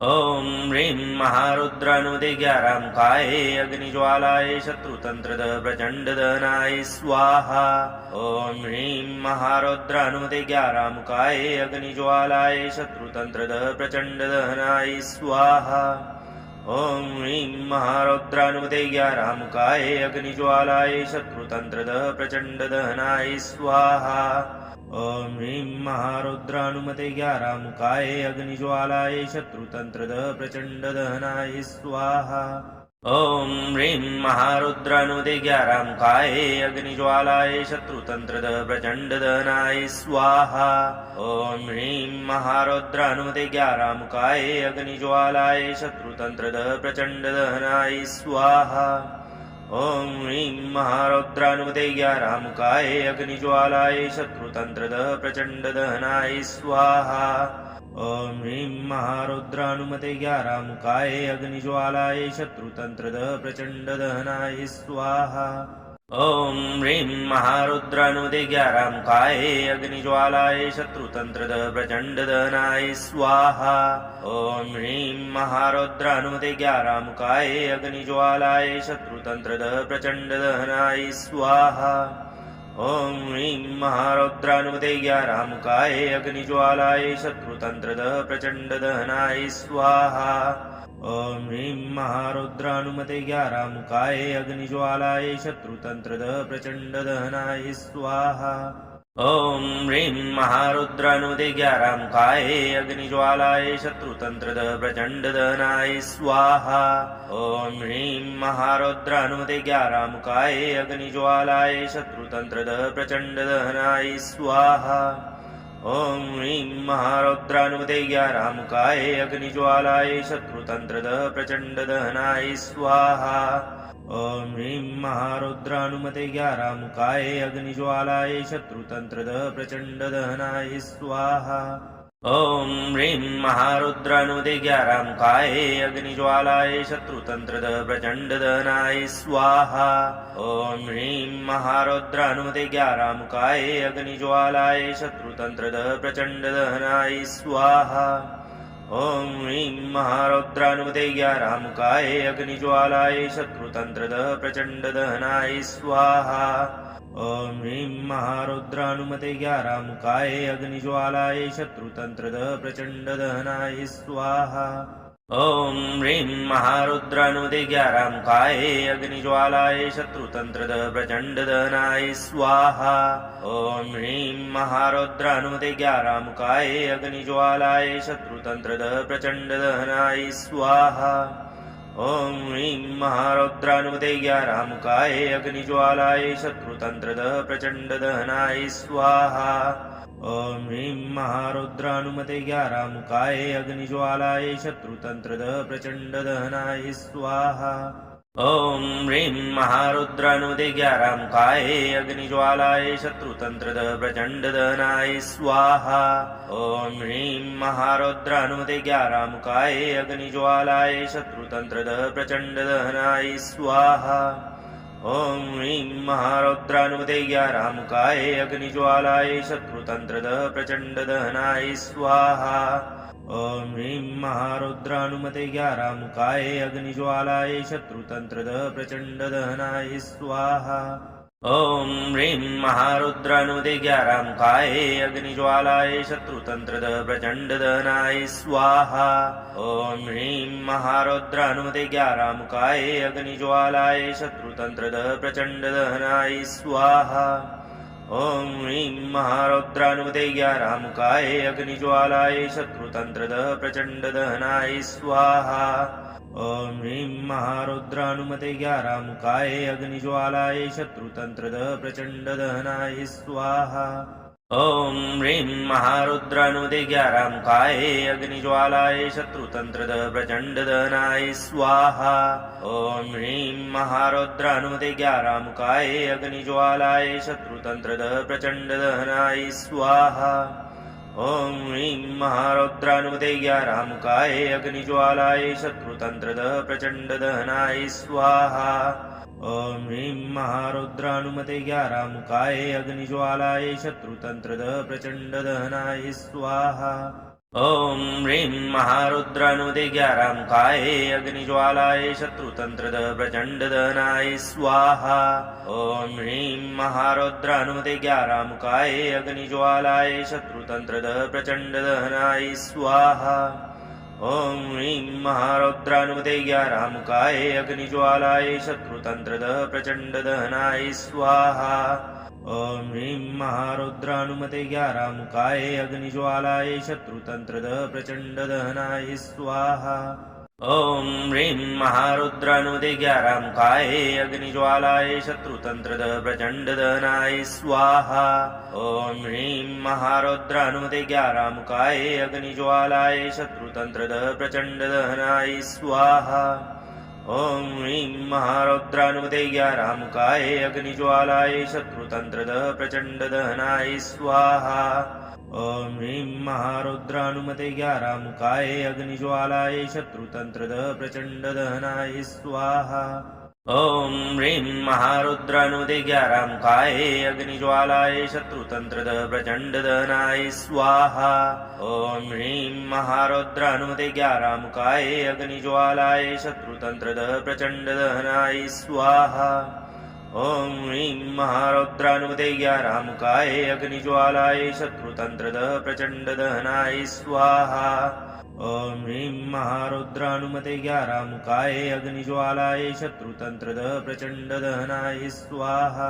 ॐ ह्रीं महारुद्रानुदे 11 काये अग्निज्वालाय शत्रुतन्त्रद प्रचण्डदहनाय स्वाहा ॐ ह्रीं महारुद्रानुमते 11 काये अग्निज्वालाय शत्रुतन्त्रद प्रचण्डदहनाय स्वाहा ॐ ह्रीं महारुद्रानुमते 11 काये अग्निज्वालाय शत्रुतन्त्रद प्रचण्डदहनाय स्वाहा ॐ ह्रीं महारुद्रानुमते 11 काये अग्निज्वालाय शत्रुतन्त्रद प्रचण्डदहनाय स्वाहा ॐ ह्रीं महारुद्रानुदे 11 काये अग्निज्वालाय शत्रुतन्त्रद प्रचण्डदहनाय स्वाहा ॐ ह्रीं महारुद्रानुमते 11 काये अग्निज्वालाय शत्रुतन्त्रद प्रचण्डदहनाय स्वाहा ॐ ह्रीं महारुद्रानुमते 11 काये अग्निज्वालाय शत्रुतन्त्रद प्रचण्डदहनाय स्वाहा ॐ ह्रीं महारुद्रानुमते 11 काये अग्निज्वालाय शत्रुतन्त्रद प्रचण्डदहनाय स्वाहा ॐ ह्रीं महारुद्रानुदे 11 काये अग्निज्वालाय शत्रुतन्त्रद प्रचण्डदहनाय स्वाहा ॐ ह्रीं महारुद्रानुमते 11 काये अग्निज्वालाय शत्रुतन्त्रद प्रचण्डदहनाय स्वाहा ॐ ह्रीं महारुद्रानुमते 11 काये अग्निज्वालाय शत्रुतन्त्रद प्रचण्डदहनाय स्वाहा ॐ ह्रीं महारुद्रानुमते 11 काये अग्निज्वालाय शत्रुतन्त्रद प्रचण्डदहनाय स्वाहा ॐ ह्रीं महारुद्रानुदे 11 काये अग्निज्वालाय शत्रुतन्त्रद प्रचण्डदहनाय स्वाहा ॐ ह्रीं महारुद्रानुमते 11 काये अग्निज्वालाय शत्रुतन्त्रद प्रचण्डदहनाय स्वाहा ॐ ह्रीं महारुद्रानुमते 11 काये अग्निज्वालाय शत्रुतन्त्रद प्रचण्डदहनाय स्वाहा ॐ ह्रीं महारुद्रानुमते 11 काये अग्निज्वालाय शत्रुतन्त्रद प्रचण्डदहनाय स्वाहा ॐ ह्रीं महारुद्रानुदिज्ञारामुकाये अग्निज्वालाय शत्रुतन्त्रद प्रचण्डदनाय स्वाहा ॐ ह्रीं महारुद्रानुदिज्ञारामुकाये अग्निज्वालाय शत्रुतन्त्रद प्रचण्डदनाय स्वाहा ॐ ह्रीं महारुद्रानुदिज्ञारामुकाये अग्निज्वालाय शत्रुतन्त्रद प्रचण्डदनाय स्वाहा ॐ ह्रीं महारुद्रानुमते ज्ञारामुकाय अग्निज्वालाय शत्रुतन्त्रद प्रचण्डदहनाय स्वाहा ॐ ह्रीं महारुद्रानुदे ज्ञारामुकाय अग्निज्वालाय शत्रुतन्त्रद प्रचण्डदहनाय स्वाहा ॐ ह्रीं महारुद्रानुदे ज्ञारामुकाय अग्निज्वालाय शत्रुतन्त्रद प्रचण्डदहनाय स्वाहा ॐ ह्रीं महारुद्रानुदे ज्ञारामुकाय अग्निज्वालाय शत्रुतन्त्रद प्रचण्डदहनाय स्वाहा ॐ ह्रीं महारुद्रानुमते ज्ञारामुकाय अग्निज्वालाय शत्रुतन्त्रद प्रचण्डदहनाय स्वाहा ॐ ह्रीं महारुद्रानुदे ज्ञारामुकाय अग्निज्वालाय शत्रुतन्त्रद प्रचण्डदहनाय स्वाहा ॐ ह्रीं महारुद्रानुदे ज्ञारामुकाय अग्निज्वालाय शत्रुतन्त्रद प्रचण्डदहनाय स्वाहा ॐ ह्रीं महारुद्रानुदे ज्ञारामुकाय अग्निज्वालाय शत्रुतन्त्रद प्रचण्डदहनाय स्वाहा ॐ ह्रीं महारुद्रानुमते ज्ञारामुकाय अग्निज्वालाय शत्रुतन्त्रद प्रचण्डदहनाय स्वाहा ॐ ह्रीं महारुद्रानुदे ज्ञारामुकाय अग्निज्वालाय शत्रुतन्त्रद प्रचण्डदहनाय स्वाहा ॐ ह्रीं महारुद्रानुमते ज्ञारामुकाय अग्निज्वालाय शत्रुतन्त्रद प्रचण्डदहनाय स्वाहा ॐ ह्रीं महारुद्रानुमते ज्ञारामुकाय अग्निज्वालाय शत्रुतन्त्रद प्रचण्डदहनाय स्वाहा ॐ ह्रीं महारुद्रानुमते ज्ञारामुकाय अग्निज्वालाय शत्रुतन्त्रद प्रचण्डदहनाय स्वाहा ॐ ह्रीं महारुद्रानुदे ज्ञारामुकाय अग्निज्वालाय शत्रुतन्त्रद प्रचण्डदहनाय स्वाहा ॐ ह्रीं महारुद्रानुदे ज्ञारामुकाय अग्निज्वालाय शत्रुतन्त्रद प्रचण्डदहनाय स्वाहा ॐ ह्रीं महारुद्रानुदे ज्ञारामुकाय अग्निज्वालाय शत्रुतन्त्रद प्रचण्डदहनाय स्वाहा ॐ ह्रीं महारुद्रानुमते ज्ञारामुकाय अग्निज्वालाय शत्रुतन्त्रद प्रचण्डदहनाय स्वाहा ॐ ह्रीं महारुद्रानुदे ज्ञारामुकाय अग्निज्वालाय शत्रुतन्त्रद प्रचण्डदहनाय स्वाहा ॐ ह्रीं महारुद्रानुमते ज्ञारामुकाय अग्निज्वालाय शत्रुतन्त्रद प्रचण्डदहनाय स्वाहा ॐ ह्रीं महारुद्रानुमते ज्ञारामुकाय अग्निज्वालाय शत्रुतन्त्रद प्रचण्डदहनाय स्वाहा ॐ ह्रीं महारुद्रानुमते ज्ञारामुकाय अग्निज्वालाय शत्रुतन्त्रद प्रचण्डदहनाय स्वाहा ॐ ह्रीं महारुद्रानुदे ज्ञारामुकाय अग्निज्वालाय शत्रुतन्त्रद प्रचण्डदहनाय स्वाहा ॐ ह्रीं महारुद्रानुमते ज्ञारामुकाय अग्निज्वालाय शत्रुतन्त्रद प्रचण्डदहनाय स्वाहा ॐ ह्रीं महारुद्रानुमते ज्ञारामुकाय अग्निज्वालाय शत्रुतन्त्रद प्रचण्डदहनाय स्वाहा ॐ ह्रीं महारुद्रानुमते ज्ञारामुकाय अग्निज्वालाय शत्रुतन्त्रद प्रचण्डदहनाय स्वाहा ॐ ह्रीं महारुद्रानुदे ज्ञारामुकाय अग्निज्वालाय शत्रुतन्त्रद प्रचण्डदहनाय स्वाहा ॐ ह्रीं महारुद्रानुमते ज्ञारामुकाय अग्निज्वालाय शत्रुतन्त्रद प्रचण्डदहनाय स्वाहा ॐ ह्रीं महारुद्रानुमते ज्ञारामुकाय अग्निज्वालाय शत्रुतन्त्रद प्रचण्डदहनाय स्वाहा ॐ ह्रीं महारुद्रानुमते ज्ञारामुकाय अग्निज्वालाय शत्रुतन्त्रद प्रचण्डदहनाय स्वाहा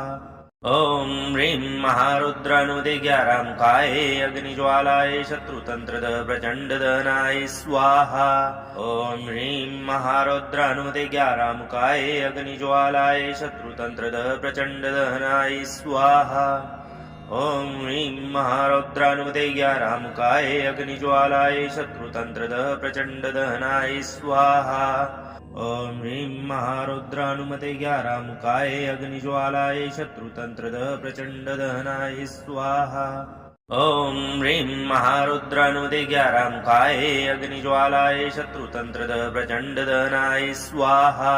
ॐ ह्रीं महारुद्रानुदे ज्ञारामुकाय अग्निज्वालाय शत्रुतन्त्रद प्रचण्डदहनाय स्वाहा ॐ ह्रीं महारुद्रानुमते ज्ञारामुकाय अग्निज्वालाय शत्रुतन्त्रद प्रचण्डदहनाय स्वाहा ॐ ह्रीं महारुद्रानुमते ज्ञारामुकाय अग्निज्वालाय शत्रुतन्त्रद प्रचण्डदहनाय स्वाहा ॐ ह्रीं महारुद्रानुमते ज्ञारामुकाय अग्निज्वालाय शत्रुतन्त्रद प्रचण्डदहनाय स्वाहा ॐ ह्रीं महारुद्रानुमते 11 काये अग्निज्वालाय शत्रुतन्त्रद प्रचण्डदहनाय स्वाहा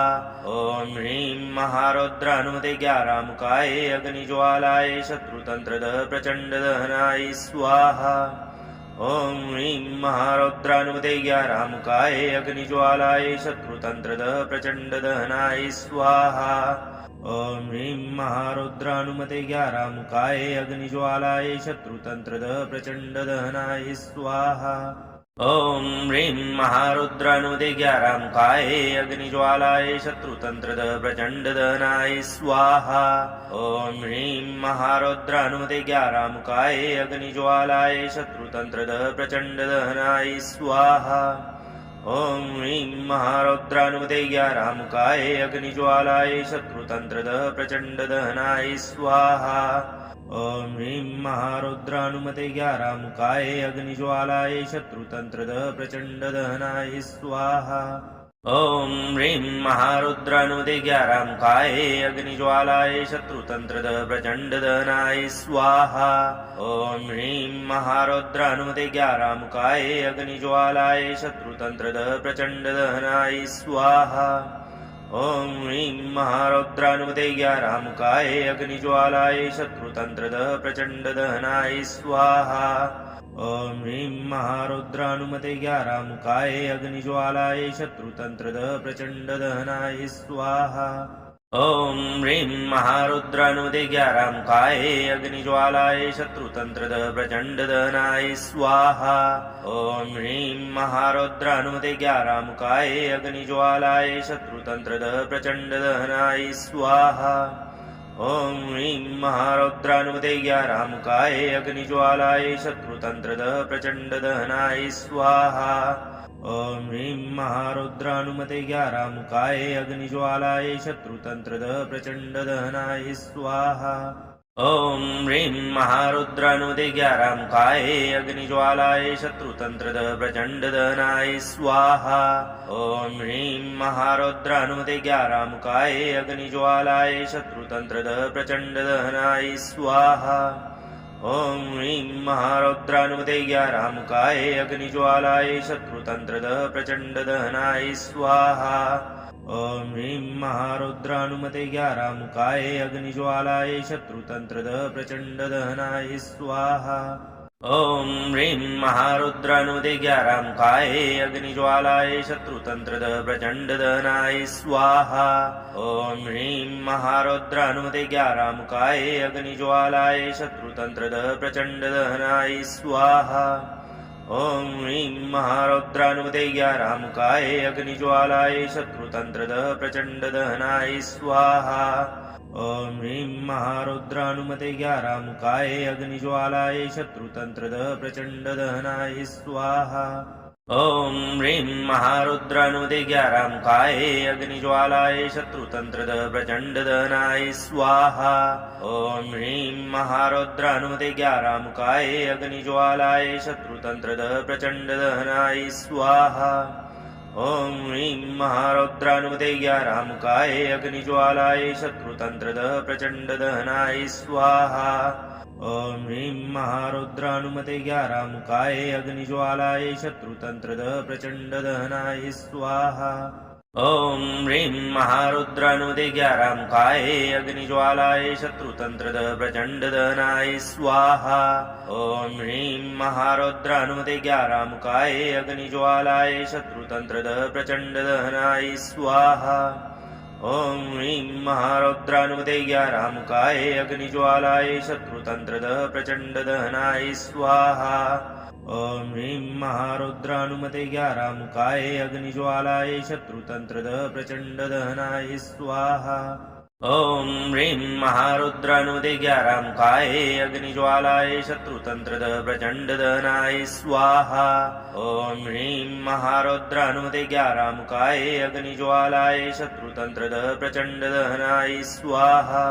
ॐ ह्रीं महारुद्रानुमते 11 काये अग्निज्वालाय शत्रुतन्त्रद प्रचण्डदहनाय स्वाहा ॐ ह्रीं महारुद्रानुमते 11 काये अग्निज्वालाय शत्रुतन्त्रद प्रचण्डदहनाय स्वाहा ॐ ह्रीं महारुद्रानुमते 11 काये अग्निज्वालाय शत्रुतन्त्रद प्रचण्डदहनाय स्वाहा ॐ ह्रीं महारुद्रानुमते 11 काये अग्निज्वालाय शत्रुतन्त्रद प्रचण्डदहनाय स्वाहा ॐ ह्रीं महारुद्रानुमते 11 काये अग्निज्वालाय शत्रुतन्त्रद प्रचण्डदहनाय स्वाहा ॐ ह्रीं महारुद्रानुमते 11 काये अग्निज्वालाय शत्रुतन्त्रद प्रचण्डदहनाय स्वाहा ॐ ह्रीं महारुद्रानुमते 11 काये अग्निज्वालाय शत्रुतन्त्रद प्रचण्डदहनाय स्वाहा ॐ ह्रीं महारुद्रानुमते 11 काये अग्निज्वालाय शत्रुतन्त्रद प्रचण्डदहनाय स्वाहा ॐ ह्रीं महारुद्रानुमते 11 काये अग्निज्वालाय शत्रुतन्त्रद प्रचण्डदहनाय स्वाहा ॐ ह्रीं महारुद्रानुमते 11 काये अग्निज्वालाय शत्रुतन्त्रद प्रचण्डदहनाय स्वाहा ॐ ह्रीं महारुद्रानुमते 11 काये अग्निज्वालाय शत्रुतन्त्रद प्रचण्डदहनाय स्वाहा ॐ ह्रीं महारुद्रानुमते 11 काये अग्निज्वालाय शत्रुतन्त्रद प्रचण्डदहनाय स्वाहा ॐ ह्रीं महारुद्रानुमते 11 काये अग्निज्वालाय शत्रुतन्त्रद प्रचण्डदहनाय स्वाहा ॐ ह्रीं महारुद्रानुमते 11 काये अग्निज्वालाय शत्रुतन्त्रद प्रचण्डदहनाय स्वाहा ॐ ह्रीं महारुद्रानुमते 11 काये अग्निज्वालाय शत्रुतन्त्रद प्रचण्डदहनाय स्वाहा ॐ ह्रीं महारुद्रानुमते 11 काये अग्निज्वालाय शत्रुतन्त्रद प्रचण्डदहनाय स्वाहा ॐ ह्रीं महारुद्रानुमते 11 काये अग्निज्वालाय शत्रुतन्त्रद प्रचण्डदहनाय स्वाहा ॐ ह्रीं महारुद्रानुमते 11 काये अग्निज्वालाय शत्रुतन्त्रद प्रचण्डदहनाय स्वाहा ॐ ह्रीं महारुद्रानुमते 11 काये अग्निज्वालाय शत्रुतन्त्रद प्रचण्डदहनाय स्वाहा ॐ ह्रीं महारुद्रानुमते 11 काये अग्निज्वालाय शत्रुतन्त्रद प्रचण्डदहनाय स्वाहा ॐ ह्रीं महारुद्रानुमते 11 काये अग्निज्वालाय शत्रुतन्त्रद प्रचण्डदहनाय स्वाहा ॐ ह्रीं महारुद्रानुमते 11 काये अग्निज्वालाय शत्रुतन्त्रद प्रचण्डदहनाय स्वाहा ॐ ह्रीं महारुद्रानुमते 11 काये अग्निज्वालाय शत्रुतन्त्रद प्रचण्डदहनाय स्वाहा ॐ ह्रीं महारुद्रानुमते 11 काये अग्निज्वालाय शत्रुतन्त्रद प्रचण्डदहनाय स्वाहा ॐ ह्रीं महारुद्रानुमते 11 काये अग्निज्वालाय शत्रुतन्त्रद प्रचण्डदहनाय स्वाहा ॐ ह्रीं महारुद्रानुमते 11 काये अग्निज्वालाय शत्रुतन्त्रद प्रचण्डदहनाय स्वाहा ॐ ह्रीं महारुद्रानुमते 11 काये अग्निज्वालाय शत्रुतन्त्रद प्रचण्डदहनाय स्वाहा ॐ ह्रीं महारुद्रानुमते 11 काये अग्निज्वालाय शत्रुतन्त्रद प्रचण्डदहनाय स्वाहा ॐ ह्रीं महारुद्रानुमते 11 काये अग्निज्वालाय शत्रुतन्त्रद प्रचण्डदहनाय स्वाहा ॐ ह्रीं महारुद्रानुमते 11 काये अग्निज्वालाय शत्रुतन्त्रद प्रचण्डदहनाय स्वाहा ॐ ह्रीं महारुद्रानुमते 11 काये अग्निज्वालाय शत्रुतन्त्रद प्रचण्डदहनाय स्वाहा ॐ ह्रीं महारुद्रानुमते 11 काये अग्निज्वालाय शत्रुतन्त्रद प्रचण्डदहनाय स्वाहा ॐ ह्रीं महारुद्रानुमते 11 काये अग्निज्वालाय शत्रुतन्त्रद प्रचण्डदहनाय स्वाहा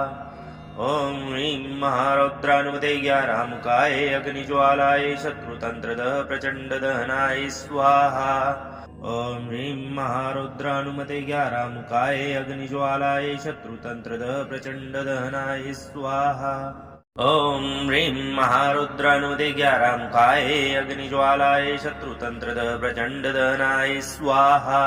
ॐ ह्रीं महारुद्रानुमते 11 काये अग्निज्वालाय शत्रुतन्त्रद प्रचण्डदहनाय स्वाहा ॐ ह्रीं महारुद्रानुमते 11 काये अग्निज्वालाय शत्रुतन्त्रद प्रचण्डदहनाय स्वाहा ॐ ह्रीं महारुद्रानुदिज्ञारामुखाय अग्निज्वालाय शत्रुतन्त्रद प्रचण्डदनाय स्वाहा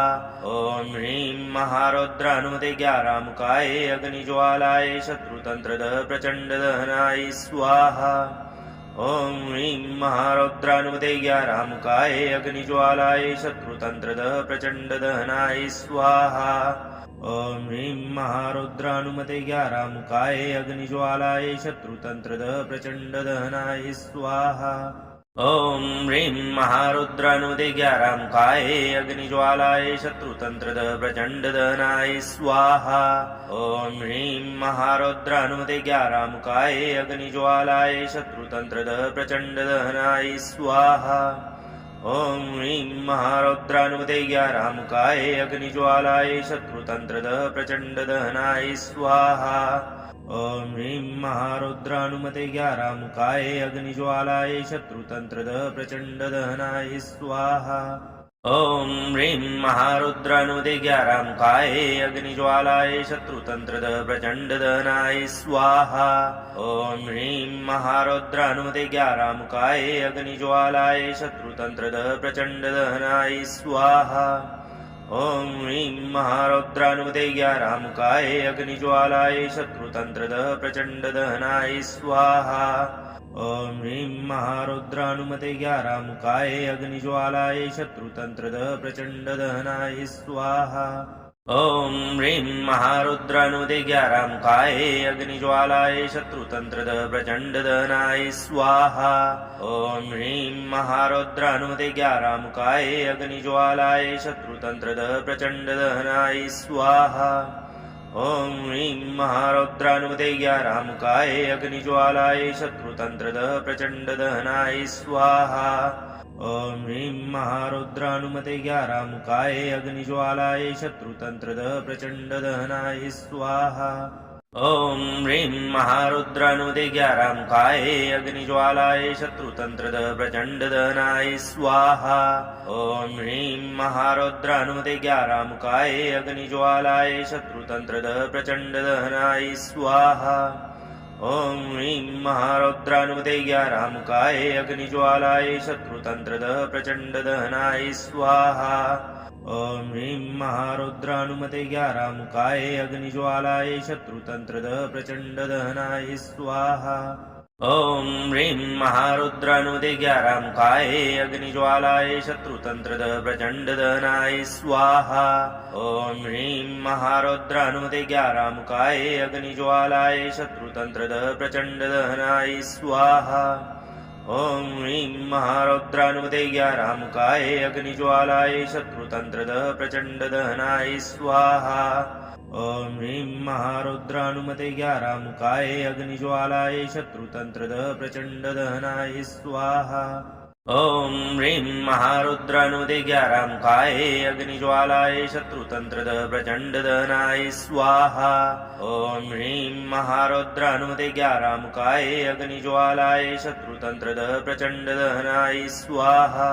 ॐ ह्रीं महारुद्रानुदिज्ञारामुखाय अग्निज्वालाय शत्रुतन्त्रद प्रचण्डदनाय स्वाहा ॐ ह्रीं महारुद्रानुदिज्ञारामुखाय अग्निज्वालाय शत्रुतन्त्रद प्रचण्डदनाय स्वाहा ॐ ह्रीं महारुद्रानुमते ज्ञारामुखाय अग्निज्वालाय शत्रुतन्त्रद प्रचण्डदहनाय स्वाहा ॐ ह्रीं महारुद्रानुदे ज्ञारामुखाय अग्निज्वालाय शत्रुतन्त्रद प्रचण्डदहनाय स्वाहा ॐ ह्रीं महारुद्रानुमते ज्ञारामुखाय अग्निज्वालाय शत्रुतन्त्रद प्रचण्डदहनाय स्वाहा ॐ ह्रीं महारुद्रानुमते ज्ञारामुखाय अग्निज्वालाय शत्रुतन्त्रद प्रचण्डदहनाय स्वाहा ॐ ह्रीं महारुद्रानुमते ज्ञारामुखाय अग्निज्वालाय शत्रुतन्त्रद प्रचण्डदहनाय स्वाहा ॐ ह्रीं महारुद्रानुदे ज्ञारामुखाय अग्निज्वालाय शत्रुतन्त्रद प्रचण्डदहनाय स्वाहा ॐ ह्रीं महारुद्रानुमते ज्ञारामुखाय अग्निज्वालाय शत्रुतन्त्रद प्रचण्डदहनाय स्वाहा ॐ ह्रीं महारुद्रानुमते ज्ञारामुखाय अग्निज्वालाय शत्रुतन्त्रद प्रचण्डदहनाय स्वाहा ॐ ह्रीं महारुद्रानुमते ज्ञारामुखाय अग्निज्वालाय शत्रुतन्त्रद प्रचण्डदहनाय स्वाहा ॐ ह्रीं महारुद्रानुदे ज्ञारामुखाय अग्निज्वालाय शत्रुतन्त्रद प्रचण्डदहनाय स्वाहा ॐ ह्रीं महारुद्रानुमते ज्ञारामुखाय अग्निज्वालाय शत्रुतन्त्रद प्रचण्डदहनाय स्वाहा ॐ ह्रीं महारुद्रानुमते ज्ञारामुखाय अग्निज्वालाय शत्रुतन्त्रद प्रचण्डदहनाय स्वाहा ॐ ह्रीं महारुद्रानुमते ज्ञारामुखाय अग्निज्वालाय शत्रुतन्त्रद प्रचण्डदहनाय स्वाहा ॐ ह्रीं महारुद्रानुदे ज्ञारामुखाय अग्निज्वालाय शत्रुतन्त्रद प्रचण्डदहनाय स्वाहा ॐ ह्रीं महारुद्रानुमते ज्ञारामुखाय अग्निज्वालाय शत्रुतन्त्रद प्रचण्डदहनाय स्वाहा ॐ ह्रीं महारुद्रानुमते ज्ञारामुखाय अग्निज्वालाय शत्रुतन्त्रद प्रचण्डदहनाय स्वाहा ॐ ह्रीं महारुद्रानुमते ज्ञारामुखाय अग्निज्वालाय शत्रुतन्त्रद प्रचण्डदहनाय स्वाहा ॐ ह्रीं महारुद्रानुदे ज्ञारामुखाय अग्निज्वालाय शत्रुतन्त्रद प्रचण्डदहनाय स्वाहा ॐ ह्रीं महारुद्रानुमते ज्ञारामुखाय अग्निज्वालाय शत्रुतन्त्रद प्रचण्डदहनाय स्वाहा ॐ ह्रीं महारुद्रानुमते ज्ञारामुखाय अग्निज्वालाय शत्रुतन्त्रद प्रचण्डदहनाय स्वाहा ॐ ह्रीं महारुद्रानुमते ज्ञारामुखाय अग्निज्वालाय शत्रुतन्त्रद प्रचण्डदहनाय स्वाहा ॐ ह्रीं महारुद्रानुदे ज्ञारामुखाय अग्निज्वालाय शत्रुतन्त्रद प्रचण्डदहनाय स्वाहा ॐ ह्रीं महारुद्रानुमते ज्ञारामुखाय अग्निज्वालाय शत्रुतन्त्रद प्रचण्डदहनाय स्वाहा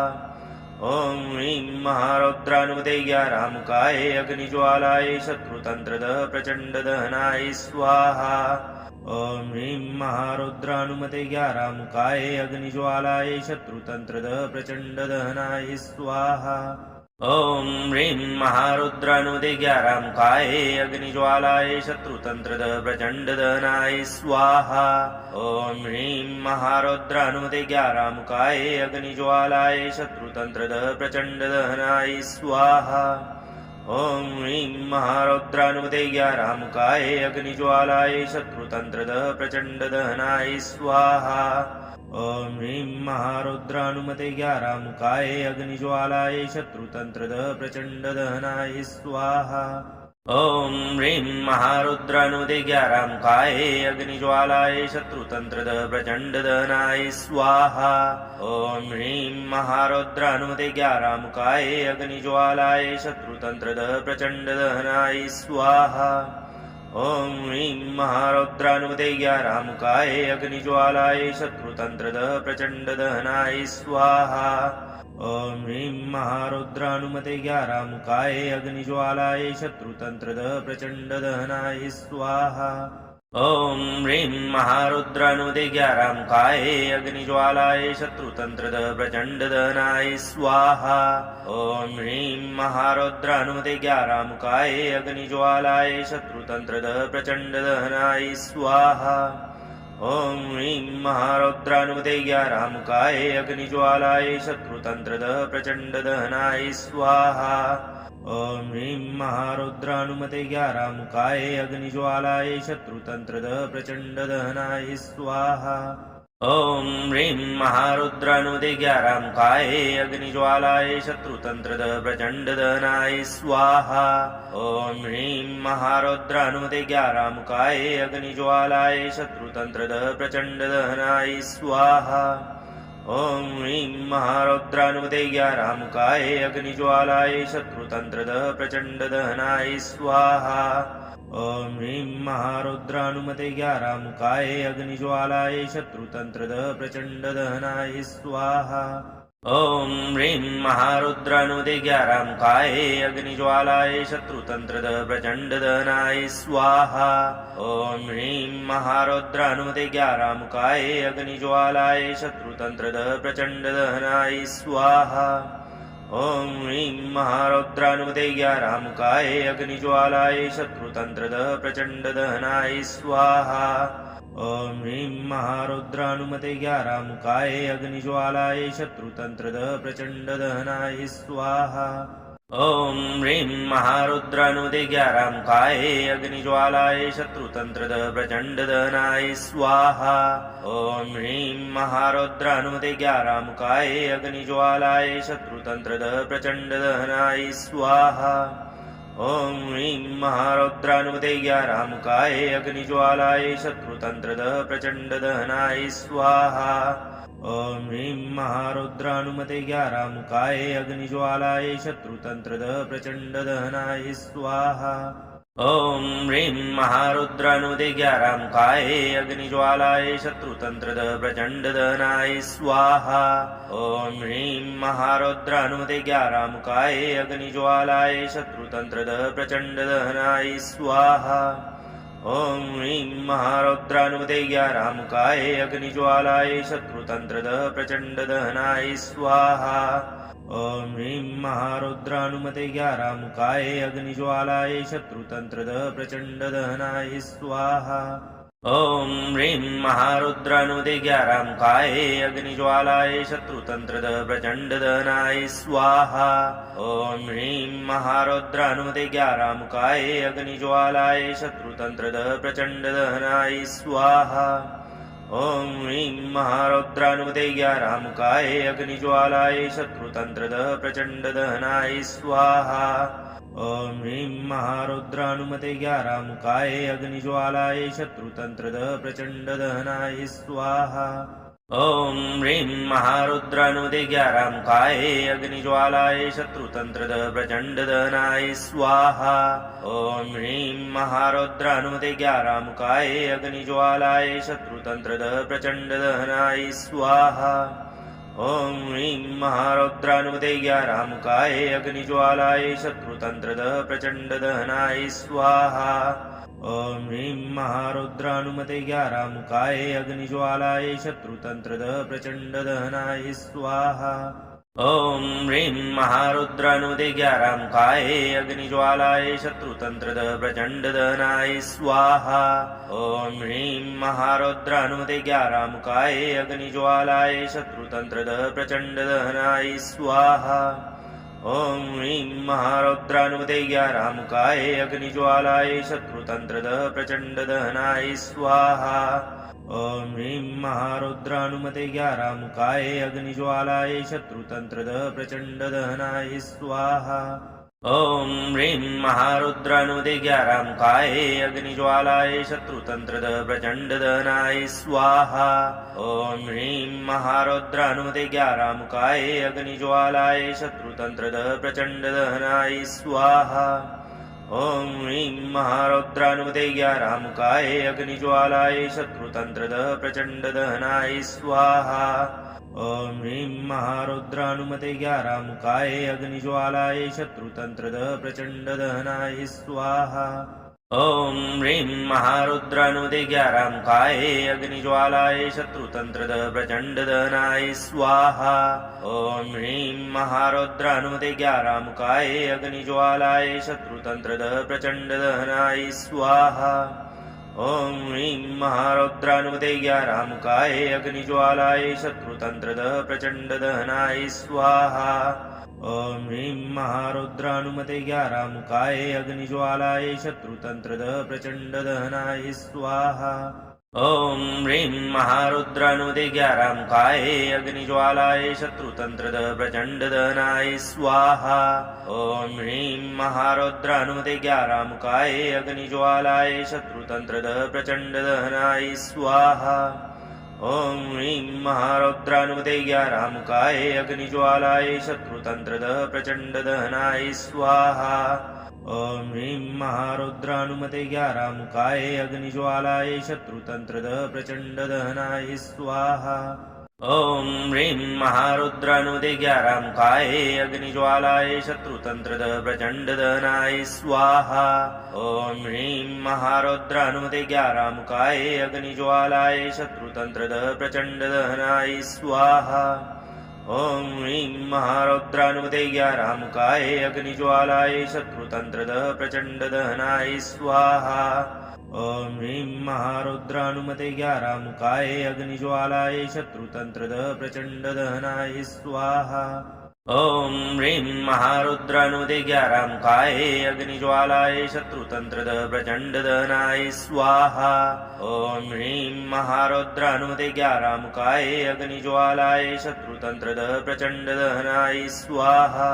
ॐ ह्रीं महारुद्रानुमते ज्ञारामुखाय अग्निज्वालाय शत्रुतन्त्रद प्रचण्डदहनाय स्वाहा ॐ ह्रीं महारुद्रानुमते ज्ञारामुखाय अग्निज्वालाय शत्रुतन्त्रद प्रचण्डदहनाय स्वाहा ॐ ह्रीं महारुद्रानुदे ज्ञारामुखाय अग्निज्वालाय शत्रुतन्त्रद प्रचण्डदहनाय स्वाहा ॐ ह्रीं महारुद्रानुमते ज्ञारामुखाय अग्निज्वालाय शत्रुतन्त्रद प्रचण्डदहनाय स्वाहा ॐ ह्रीं महारुद्रानुमते ज्ञारामुखाय अग्निज्वालाय शत्रुतन्त्रद प्रचण्डदहनाय स्वाहा ॐ ह्रीं महारुद्रानुमते ज्ञारामुखाय अग्निज्वालाय शत्रुतन्त्रद प्रचण्डदहनाय स्वाहा ॐ ह्रीं महारुद्रानुदे ज्ञारामुखाय अग्निज्वालाय शत्रुतन्त्रद प्रचण्डदहनाय स्वाहा ॐ ह्रीं महारुद्रानुमते ज्ञारामुखाय अग्निज्वालाय शत्रुतन्त्रद प्रचण्डदहनाय स्वाहा ॐ ह्रीं महारुद्रानुमते ज्ञारामुखाय अग्निज्वालाय शत्रुतन्त्रद प्रचण्डदहनाय स्वाहा ॐ ह्रीं महारुद्रानुमते ज्ञारामुखाय अग्निज्वालाय शत्रुतन्त्रद प्रचण्डदहनाय स्वाहा ॐ ह्रीं महारुद्रानुमते 11 मुखाये अग्निज्वालाय शत्रुतन्त्रद प्रचण्डदहनाय स्वाहा ॐ ह्रीं महारुद्रानुमते 11 मुखाये अग्निज्वालाय शत्रुतन्त्रद प्रचण्डदहनाय स्वाहा ॐ ह्रीं महारुद्रानुमते 11 मुखाये अग्निज्वालाय शत्रुतन्त्रद प्रचण्डदहनाय स्वाहा ॐ ह्रीं महारुद्रानुमते 11 मुखाये अग्निज्वालाय शत्रुतन्त्रद प्रचण्डदहनाय स्वाहा ॐ ह्रीं महारुद्रानुमते 11 मुखाये अग्निज्वालाय शत्रुतन्त्रद प्रचण्डदहनाय स्वाहा ॐ ह्रीं महारुद्रानुमते 11 मुखाये अग्निज्वालाय शत्रुतन्त्रद प्रचण्डदहनाय स्वाहा ॐ ह्रीं महारुद्रानुमते 11 मुखाये अग्निज्वालाय शत्रुतन्त्रद प्रचण्डदहनाय स्वाहा ॐ ह्रीं महारुद्रानुमते 11 मुखाये अग्निज्वालाय शत्रुतन्त्रद प्रचण्डदहनाय स्वाहा ॐ ह्रीं महारुद्रानुमते 11 मुखाये अग्निज्वालाय शत्रुतन्त्रद प्रचण्डदहनाय स्वाहा ॐ ह्रीं महारुद्रानुमते 11 मुखाये अग्निज्वालाय शत्रुतन्त्रद प्रचण्डदहनाय स्वाहा ॐ ह्रीं महारुद्रानुमते 11 मुखाये अग्निज्वालाय शत्रुतन्त्रद प्रचण्डदहनाय स्वाहा ॐ ह्रीं महारुद्रानुमते 11 मुखाये अग्निज्वालाय शत्रुतन्त्रद प्रचण्डदहनाय स्वाहा ॐ ह्रीं महारुद्रानुमते 11 मुखाये अग्निज्वालाय शत्रुतन्त्रद प्रचण्डदहनाय स्वाहा ॐ ह्रीं महारुद्रानुमते 11 मुखाये अग्निज्वालाय शत्रुतन्त्रद प्रचण्डदहनाय स्वाहा ॐ ह्रीं महारुद्रानुमते 11 मुखाये अग्निज्वालाय शत्रुतन्त्रद प्रचण्डदहनाय स्वाहा ॐ ह्रीं महारुद्रानुमते 11 मुखाये अग्निज्वालाय शत्रुतन्त्रद प्रचण्डदहनाय स्वाहा ॐ ह्रीं महारुद्रानुमते 11 मुखाये अग्निज्वालाय शत्रुतन्त्रद प्रचण्डदहनाय स्वाहा ॐ ह्रीं महारुद्रानुमते 11 मुखाये अग्निज्वालाय शत्रुतन्त्रद प्रचण्डदहनाय स्वाहा ॐ ह्रीं महारुद्रानुमते 11 मुखाये अग्निज्वालाय शत्रुतन्त्रद प्रचण्डदहनाय स्वाहा ॐ ह्रीं महारुद्रानुमते 11 मुखाये अग्निज्वालाय शत्रुतन्त्रद प्रचण्डदहनाय स्वाहा ॐ ह्रीं महारुद्रानुमते 11 मुखाये अग्निज्वालाय शत्रुतन्त्रद प्रचण्डदहनाय स्वाहा ॐ ह्रीं महारुद्रानुमते 11 मुखाये अग्निज्वालाय शत्रुतन्त्रद प्रचण्डदहनाय स्वाहा ॐ ह्रीं महारुद्रानुमते 11 मुखाये अग्निज्वालाय शत्रुतन्त्रद प्रचण्डदहनाय स्वाहा ॐ ह्रीं महारुद्रानुमते 11 मुखाये अग्निज्वालाय शत्रुतन्त्रद प्रचण्डदहनाय स्वाहा ॐ ह्रीं महारुद्रानुमते 11 मुखाये अग्निज्वालाय शत्रुतन्त्रद प्रचण्डदहनाय स्वाहा ॐ ह्रीं महारुद्रानुमते 11 मुखाये अग्निज्वालाय शत्रुतन्त्रद प्रचण्डदहनाय स्वाहा ॐ ह्रीं महारुद्रानुमते 11 मुखाये अग्निज्वालाय शत्रुतन्त्रद प्रचण्डदहनाय स्वाहा ॐ ह्रीं महारुद्रानुमते 11 मुखाये अग्निज्वालाय शत्रुतन्त्रद प्रचण्डदहनाय स्वाहा ॐ ह्रीं महारुद्रानुमते 11 मुखाये अग्निज्वालाय शत्रुतन्त्रद प्रचण्डदहनाय स्वाहा ॐ ह्रीं महारुद्रानुमते 11 मुखाये अग्निज्वालाय शत्रुतन्त्रद प्रचण्डदहनाय स्वाहा ॐ ह्रीं महारुद्रानुमते 11 मुखाये अग्निज्वालाय शत्रुतन्त्रद प्रचण्डदहनाय स्वाहा ॐ ह्रीं महारुद्रानुमते 11 मुखाये अग्निज्वालाय शत्रुतन्त्रद प्रचण्डदहनाय स्वाहा ॐ ह्रीं महारुद्रानुमते 11 मुखाये अग्निज्वालाय शत्रुतन्त्रद प्रचण्डदहनाय स्वाहा ॐ ह्रीं महारुद्रानुमते 11 मुखाये अग्निज्वालाय शत्रुतन्त्रद प्रचण्डदहनाय स्वाहा ॐ ह्रीं महारुद्रानुमते 11 मुखाये अग्निज्वालाय शत्रुतन्त्रद प्रचण्डदहनाय स्वाहा ॐ ह्रीं महारुद्रानुमते 11 मुखाये अग्निज्वालाय शत्रुतन्त्रद प्रचण्डदहनाय स्वाहा ॐ ह्रीं महारुद्रानुदिज्ञारामुकाये अग्निज्वालाय शत्रुतन्त्रद प्रचण्डदनाय स्वाहा ॐ ह्रीं महारुद्रानुदिज्ञारामुकाये अग्निज्वालाय शत्रुतन्त्रद प्रचण्डदनाय स्वाहा ॐ ह्रीं महारुद्रानुदिज्ञारामुकाय अग्निज्वालाय शत्रुतन्त्रद प्रचण्डदनाय स्वाहा ॐ ह्रीं महारुद्रानुमतिज्ञारामुकाय अग्निज्वालाय शत्रुतन्त्रद प्रचण्डदहनाय स्वाहा ॐ ह्रीं महारुद्रानुदिज्ञारामुकाय अग्निज्वालाय शत्रुतन्त्रद प्रचण्डदहनाय स्वाहा ॐ ह्रीं महारुद्रानुदिज्ञारामुकाय अग्निज्वालाय शत्रुतन्त्रद प्रचण्डदहनाय स्वाहा ॐ ह्रीं महारुद्रानुदिज्ञारामुकाय अग्निज्वालाय शत्रुतन्त्रद प्रचण्डदहनाय स्वाहा ॐ ह्रीं महारुद्रानुमतिज्ञारामुकाय अग्निज्वालाय शत्रुतन्त्रद प्रचण्डदहनाय स्वाहा ॐ ह्रीं महारुद्रानुदिज्ञारामुकाय अग्निज्वालाय शत्रुतन्त्रद प्रचण्डदहनाय स्वाहा ॐ ह्रीं महारुद्रानुदिज्ञारामुकाय अग्निज्वालाय शत्रुतन्त्रद प्रचण्डदहनाय स्वाहा ॐ ह्रीं महारुद्रानुदिज्ञारामुकाय अग्निज्वालाय शत्रुतन्त्रद प्रचण्डदहनाय स्वाहा ॐ ह्रीं महारुद्रानुमतिज्ञारामुकाय अग्निज्वालाय शत्रुतन्त्रद प्रचण्डदहनाय स्वाहा ॐ ह्रीं महारुद्रानुदिज्ञारामुकाय अग्निज्वालाय शत्रुतन्त्रद प्रचण्डदहनाय स्वाहा ॐ ह्रीं महारुद्रानुदिज्ञारामुकाय अग्निज्वालाय शत्रुतन्त्रद प्रचण्डदहनाय स्वाहा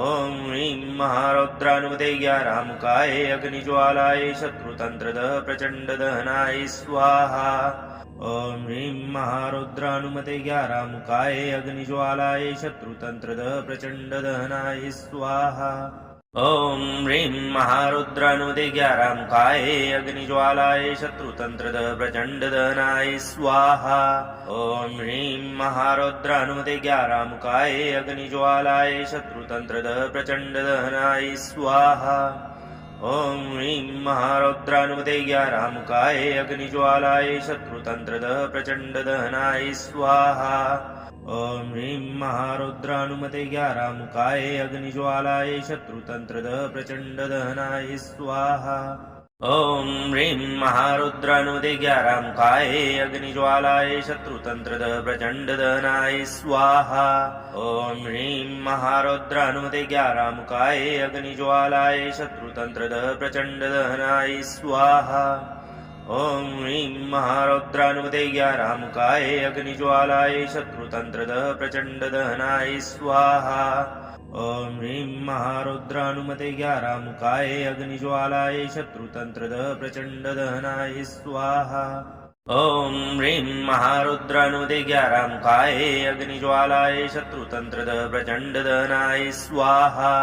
ॐ ह्रीं महारुद्रानुदिज्ञारामुकाय अग्निज्वालाय शत्रुतन्त्रद प्रचण्डदहनाय स्वाहा ॐ ह्रीं महारुद्रानुमतिज्ञारामुकाय अग्निज्वालाय शत्रुतन्त्रद प्रचण्डदहनाय स्वाहा ॐ ह्रीं महारुद्रानुदिज्ञारामुकाय अग्निज्वालाय शत्रुतन्त्रद प्रचण्डदहनाय स्वाहा ॐ ह्रीं महारुद्रानुदिज्ञारामुकाय अग्निज्वालाय शत्रुतन्त्रद प्रचण्डदहनाय स्वाहा ॐ ह्रीं महारुद्रानुदिज्ञारामुकाय अग्निज्वालाय शत्रुतन्त्रद प्रचण्डदहनाय स्वाहा ॐ ह्रीं महारुद्रानुमतिज्ञारामुकाय अग्निज्वालाय शत्रुतन्त्रद प्रचण्डदहनाय स्वाहा ॐ ह्रीं महारुद्रानुदिज्ञारामुकाय अग्निज्वालाय शत्रुतन्त्रद प्रचण्डदहनाय स्वाहा ॐ ह्रीं महारुद्रानुदिज्ञारामुकाय अग्निज्वालाय शत्रुतन्त्रद प्रचण्डदहनाय स्वाहा ॐ ह्रीं महारुद्रानुदिज्ञारामुकाय अग्निज्वालाय शत्रुतन्त्रद प्रचण्डदहनाय स्वाहा ॐ ह्रीं महारुद्रानुमतिज्ञारामुकाय अग्निज्वालाय शत्रुतन्त्रद प्रचण्डदहनाय स्वाहा ॐ ह्रीं महारुद्रानुदिज्ञारामुकाय अग्निज्वालाय शत्रुतन्त्रद प्रचण्डदहनाय स्वाहा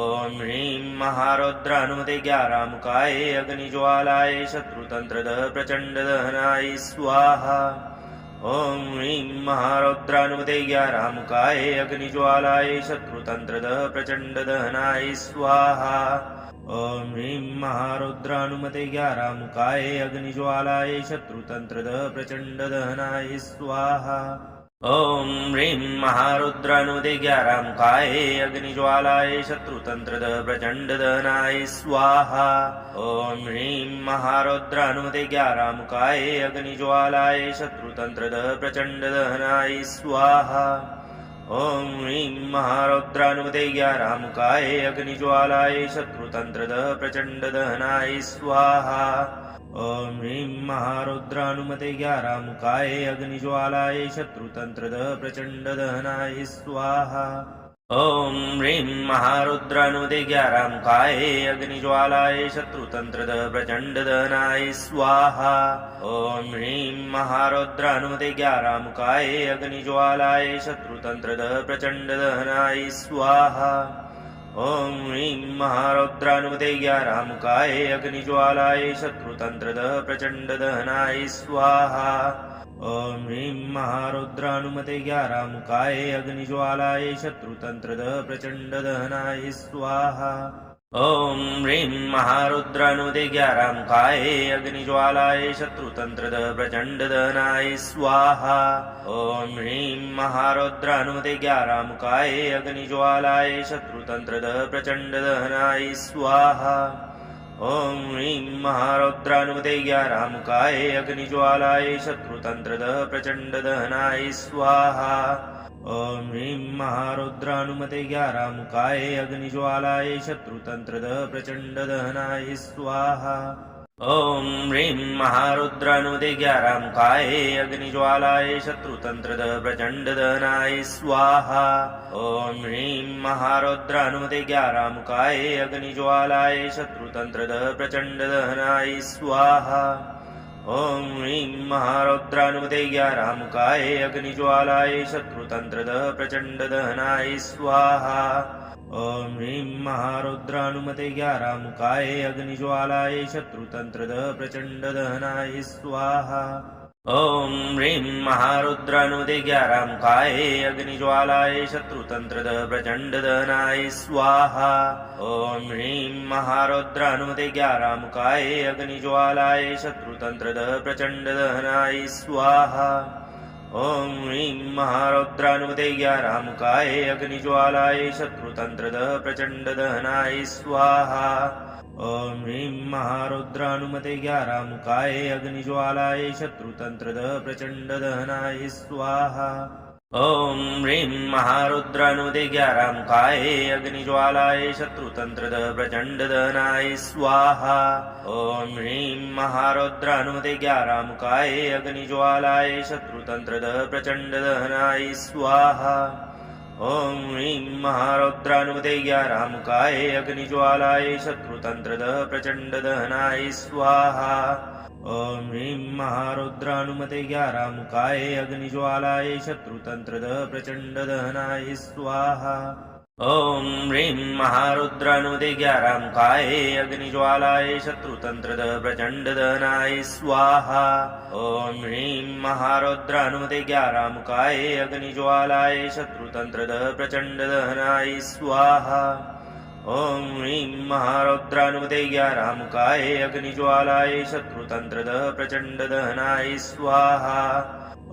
ॐ ह्रीं महारुद्रानुदिज्ञारामुकाय अग्निज्वालाय शत्रुतन्त्रद प्रचण्डदहनाय स्वाहा ॐ ह्रीं महारुद्रानुदिज्ञारामुकाय अग्निज्वालाय शत्रुतन्त्रद प्रचण्डदहनाय स्वाहा ॐ ह्रीं महारुद्रानुमतिज्ञारामुकाय अग्निज्वालाय शत्रुतन्त्रद प्रचण्डदहनाय स्वाहा ॐ ह्रीं महारुद्रानुदिज्ञारामुकाय अग्निज्वालाय शत्रुतन्त्रद प्रचण्डदहनाय स्वाहा ॐ ह्रीं महारुद्रानुदिज्ञारामुकाय अग्निज्वालाय शत्रुतन्त्रद प्रचण्डदहनाय स्वाहा ॐ ह्रीं महारुद्रानुदिज्ञारामुकाय अग्निज्वालाय शत्रुतन्त्रद प्रचण्डदहनाय स्वाहा ॐ ह्रीं महारुद्रानुमतिज्ञारामुकाय अग्निज्वालाय शत्रुतन्त्रद प्रचण्डदहनाय स्वाहा ॐ ह्रीं महारुद्रानुदिज्ञारामुकाय अग्निज्वालाय शत्रुतन्त्रद प्रचण्डदहनाय स्वाहा ॐ ह्रीं महारुद्रानुदिज्ञारामुकाय अग्निज्वालाय शत्रुतन्त्रद प्रचण्डदहनाय स्वाहा ॐ ह्रीं महारुद्रानुदिज्ञारामुकाय अग्निज्वालाय शत्रुतन्त्रद प्रचण्डदहनाय स्वाहा ॐ ह्रीं महारुद्रानुमतिज्ञारामुकाय अग्निज्वालाय शत्रुतन्त्रद प्रचण्डदहनाय स्वाहा ॐ ह्रीं महारुद्रानुदे 11 मुखाये अग्निज्वालाय शत्रुतन्त्रद प्रचण्डदहनाय स्वाहा ॐ ह्रीं महारुद्रानुदे 11 मुखाये अग्निज्वालाय शत्रुतन्त्रद प्रचण्डदहनाय स्वाहा ॐ ह्रीं महारुद्रानुदे 11 मुखाये अग्निज्वालाय शत्रुतन्त्रद प्रचण्डदहनाय स्वाहा ॐ ह्रीं महारुद्रानुमते 11 मुखाये अग्निज्वालाय शत्रुतन्त्रद प्रचण्डदहनाय स्वाहा ॐ ह्रीं महारुद्रानुदे 11 मुखाये अग्निज्वालाय शत्रुतन्त्रद प्रचण्डदहनाय स्वाहा ॐ ह्रीं महारुद्रानुमते 11 मुखाये अग्निज्वालाय शत्रुतन्त्रद प्रचण्डदहनाय स्वाहा ॐ ह्रीं महारुद्रानुमते 11 मुखाये अग्निज्वालाय शत्रुतन्त्रद प्रचण्डदहनाय स्वाहा ॐ ह्रीं महारुद्रानुमते 11 मुखाये अग्निज्वालाय शत्रुतन्त्रद प्रचण्डदहनाय स्वाहा ॐ ह्रीं महारुद्रानुदे 11 मुखाये अग्निज्वालाय शत्रुतन्त्रद प्रचण्डदहनाय स्वाहा ॐ ह्रीं महारुद्रानुदे 11 मुखाये अग्निज्वालाय शत्रुतन्त्रद प्रचण्डदहनाय स्वाहा ॐ ह्रीं महारुद्रानुदे 11 मुखाये अग्निज्वालाय शत्रुतन्त्रद प्रचण्डदहनाय स्वाहा ॐ ह्रीं महारुद्रानुमते 11 मुखाये अग्निज्वालाय शत्रुतन्त्रद प्रचण्डदहनाय स्वाहा ॐ ह्रीं महारुद्रानुदे 11 मुखाये अग्निज्वालाय शत्रुतन्त्रद प्रचण्डदहनाय स्वाहा ॐ ह्रीं महारुद्रानुमते 11 मुखाये अग्निज्वालाय शत्रुतन्त्रद प्रचण्डदहनाय स्वाहा ॐ ह्रीं महारुद्रानुमते 11 मुखाये अग्निज्वालाय शत्रुतन्त्रद प्रचण्डदहनाय स्वाहा ॐ ह्रीं महारुद्रानुमते 11 मुखाये अग्निज्वालाय शत्रुतन्त्रद प्रचण्डदहनाय स्वाहा ॐ ह्रीं महारुद्रानुदे 11 मुखाये अग्निज्वालाय शत्रुतन्त्रद प्रचण्डदहनाय स्वाहा ॐ ह्रीं महारुद्रानुमते 11 मुखाये अग्निज्वालाय शत्रुतन्त्रद प्रचण्डदहनाय स्वाहा ॐ ह्रीं महारुद्रानुमते 11 मुखाये अग्निज्वालाय शत्रुतन्त्रद प्रचण्डदहनाय स्वाहा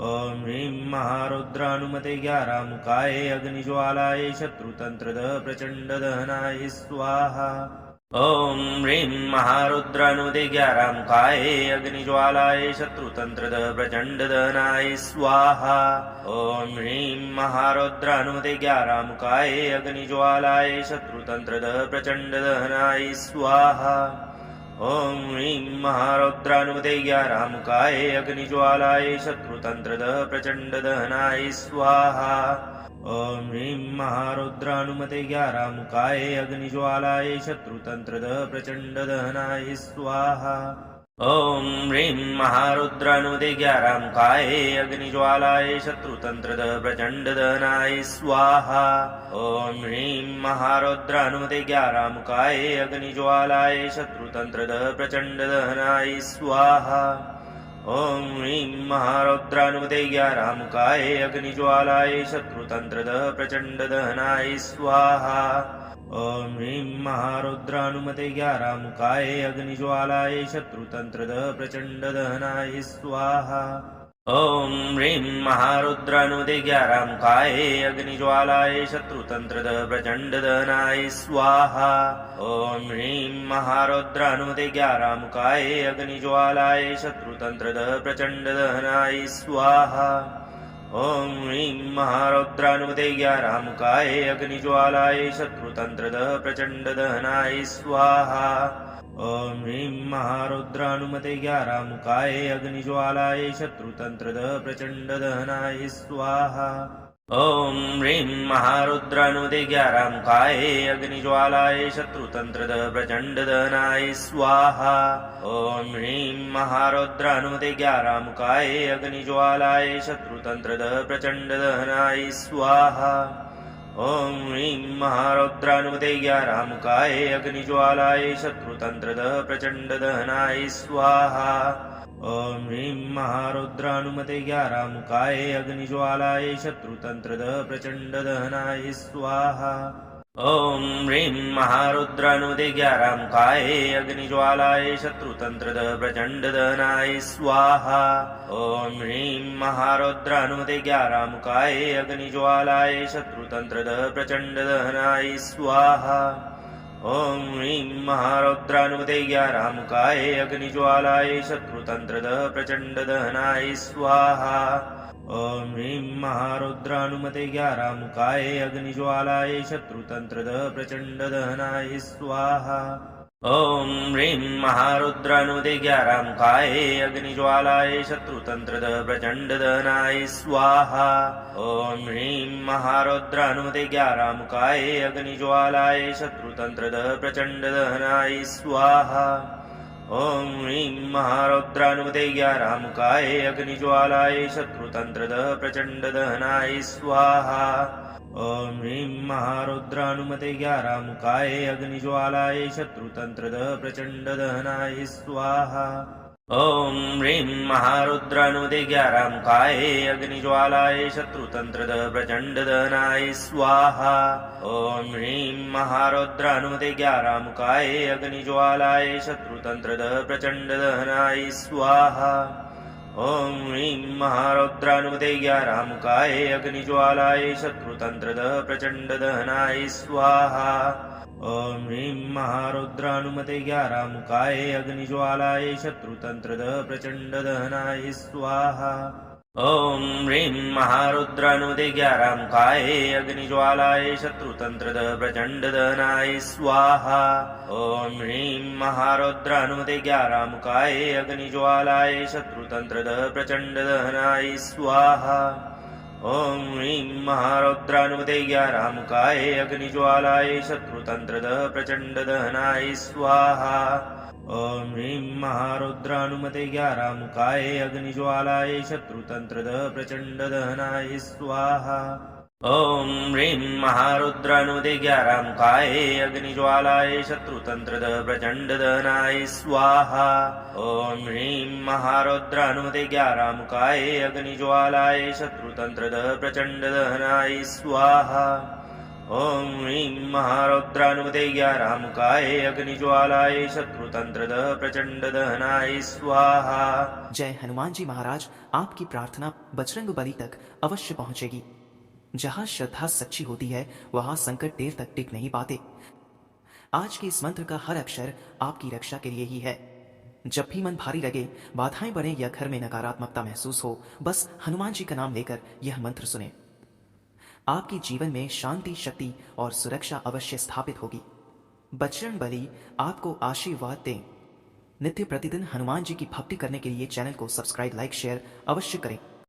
ॐ ह्रीं महारुद्रानुमते 11 मुखाये अग्निज्वालाय शत्रुतन्त्रद प्रचण्डदहनाय स्वाहा ॐ ह्रीं महारुद्रानुदे 11 मुखाये अग्निज्वालाय शत्रुतन्त्रद प्रचण्डदहनाय स्वाहा ॐ ह्रीं महारुद्रानुमते 11 मुखाये अग्निज्वालाय शत्रुतन्त्रद प्रचण्डदहनाय स्वाहा ॐ ह्रीं महारुद्रानुमते 11 मुखाये अग्निज्वालाय शत्रुतन्त्रद प्रचण्डदहनाय स्वाहा ॐ ह्रीं महारुद्रानुमते 11 मुखाये अग्निज्वालाय शत्रुतन्त्रद प्रचण्डदहनाय स्वाहा ॐ ह्रीं महारुद्रानुदे 11 मुखाये अग्निज्वालाय शत्रुतन्त्रद प्रचण्डदहनाय स्वाहा ॐ ह्रीं महारुद्रानुमते 11 मुखाये अग्निज्वालाय शत्रुतन्त्रद प्रचण्डदहनाय स्वाहा ॐ ह्रीं महारुद्रानुमते 11 मुखाये अग्निज्वालाय शत्रुतन्त्रद प्रचण्डदहनाय स्वाहा ॐ ह्रीं महारुद्रानुमते 11 मुखाये अग्निज्वालाय शत्रुतन्त्रद प्रचण्डदहनाय स्वाहा ॐ ह्रीं महारुद्रानुदे 11 मुखाये अग्निज्वालाय शत्रुतन्त्रद प्रचण्डदहनाय स्वाहा ॐ ह्रीं महारुद्रानुमते 11 मुखाये अग्निज्वालाय शत्रुतन्त्रद प्रचण्डदहनाय स्वाहा ॐ ह्रीं महारुद्रानुमते 11 मुखाये अग्निज्वालाय शत्रुतन्त्रद प्रचण्डदहनाय स्वाहा ॐ ह्रीं महारुद्रानुमते 11 मुखाये अग्निज्वालाय शत्रुतन्त्रद प्रचण्डदहनाय स्वाहा ॐ ह्रीं महारुद्रानुदे 11 मुखाये अग्निज्वालाय शत्रुतन्त्रद प्रचण्डदहनाय स्वाहा ॐ ह्रीं महारुद्रानुमते 11 मुखाये अग्निज्वालाय शत्रुतन्त्रद प्रचण्डदहनाय स्वाहा ॐ ह्रीं महारुद्रानुमते 11 मुखाये अग्निज्वालाय शत्रुतन्त्रद प्रचण्डदहनाय स्वाहा ॐ ह्रीं महारुद्रानुमते 11 मुखाये अग्निज्वालाय शत्रुतन्त्रद प्रचण्डदहनाय स्वाहा ॐ ह्रीं महारुद्रानुदिज्ञारामुकाये अग्निज्वालाय शत्रुतन्त्रद प्रचण्डदनाय स्वाहा ॐ ह्रीं महारुद्रानुदिज्ञारामुकाये अग्निज्वालाय शत्रुतन्त्रद प्रचण्डदनाय स्वाहा ॐ ह्रीं महारुद्रानुदिज्ञारामुकाय अग्निज्वालाय शत्रुतन्त्रद प्रचण्डदनाय स्वाहा ॐ ह्रीं महारुद्रानुमतिज्ञारामुकाय अग्निज्वालाय शत्रुतन्त्रद प्रचण्डदहनाय स्वाहा ॐ ह्रीं महारुद्रानुदिज्ञारामुकाय अग्निज्वालाय शत्रुतन्त्रद प्रचण्डदहनाय स्वाहा ॐ ह्रीं महारुद्रानुदिज्ञारामुकाय अग्निज्वालाय शत्रुतन्त्रद प्रचण्डदहनाय स्वाहा ॐ ह्रीं महारुद्रानुदिज्ञारामुकाय अग्निज्वालाय शत्रुतन्त्रद प्रचण्डदहनाय स्वाहा ॐ ह्रीं महारुद्रानुमतिज्ञारामुकाय अग्निज्वालाय शत्रुतन्त्रद प्रचण्डदहनाय स्वाहा ॐ ह्रीं महारुद्रानुदिज्ञारामुकाय अग्निज्वालाय शत्रुतन्त्रद प्रचण्डदहनाय स्वाहा ॐ ह्रीं महारुद्रानुदिज्ञारामुकाय अग्निज्वालाय शत्रुतन्त्रद प्रचण्डदहनाय स्वाहा ॐ ह्रीं महारुद्रानुदिज्ञारामुकाय अग्निज्वालाय शत्रुतन्त्रद प्रचण्डदहनाय स्वाहा ॐ ह्रीं महारुद्रानुमतिज्ञारामुकाय अग्निज्वालाय शत्रुतन्त्रद प्रचण्डदहनाय स्वाहा ॐ ह्रीं महारुद्रानुदिज्ञारामुकाय अग्निज्वालाय शत्रुतन्त्रद प्रचण्डदहनाय स्वाहा ॐ ह्रीं महारुद्रानुदिज्ञारामुकाय अग्निज्वालाय शत्रुतन्त्रद प्रचण्डदहनाय स्वाहा ॐ ह्रीं महारुद्रानुदिज्ञारामुकाय अग्निज्वालाय शत्रुतन्त्रद प्रचण्डदहनाय स्वाहा ॐ ह्रीं महारुद्रानुमतिज्ञारामुकाय अग्निज्वालाय शत्रुतन्त्रद प्रचण्डदहनाय स्वाहा ॐ ह्रीं महारुद्रानुदिज्ञारामुकाय अग्निज्वालाय शत्रुतन्त्रद प्रचण्डदहनाय स्वाहा ॐ ह्रीं महारुद्रानुदिज्ञारामुकाय अग्निज्वालाय शत्रुतन्त्रद प्रचण्डदहनाय स्वाहा ॐ ह्रीं महारुद्रानुदिज्ञारामुकाय अग्निज्वालाय शत्रुतन्त्रद प्रचण्डदहनाय स्वाहा। जय हनुमान जी महाराज, आपकी प्रार्थना बजरंग बली तक अवश्य पहुंचेगी। जहां श्रद्धा सच्ची होती है वहां संकट देर तक टिक नहीं पाते। आज के इस मंत्र का हर अक्षर आपकी रक्षा के लिए ही है। जब भी मन भारी लगे, बाधाएं बढ़े या घर में नकारात्मकता महसूस हो, बस हनुमान जी का नाम लेकर यह मंत्र सुने। आपके जीवन में शांति, शक्ति और सुरक्षा अवश्य स्थापित होगी। बजरंग बली आपको आशीर्वाद दें। नित्य प्रतिदिन हनुमान जी की भक्ति करने के लिए चैनल को सब्सक्राइब, लाइक, शेयर अवश्य करें।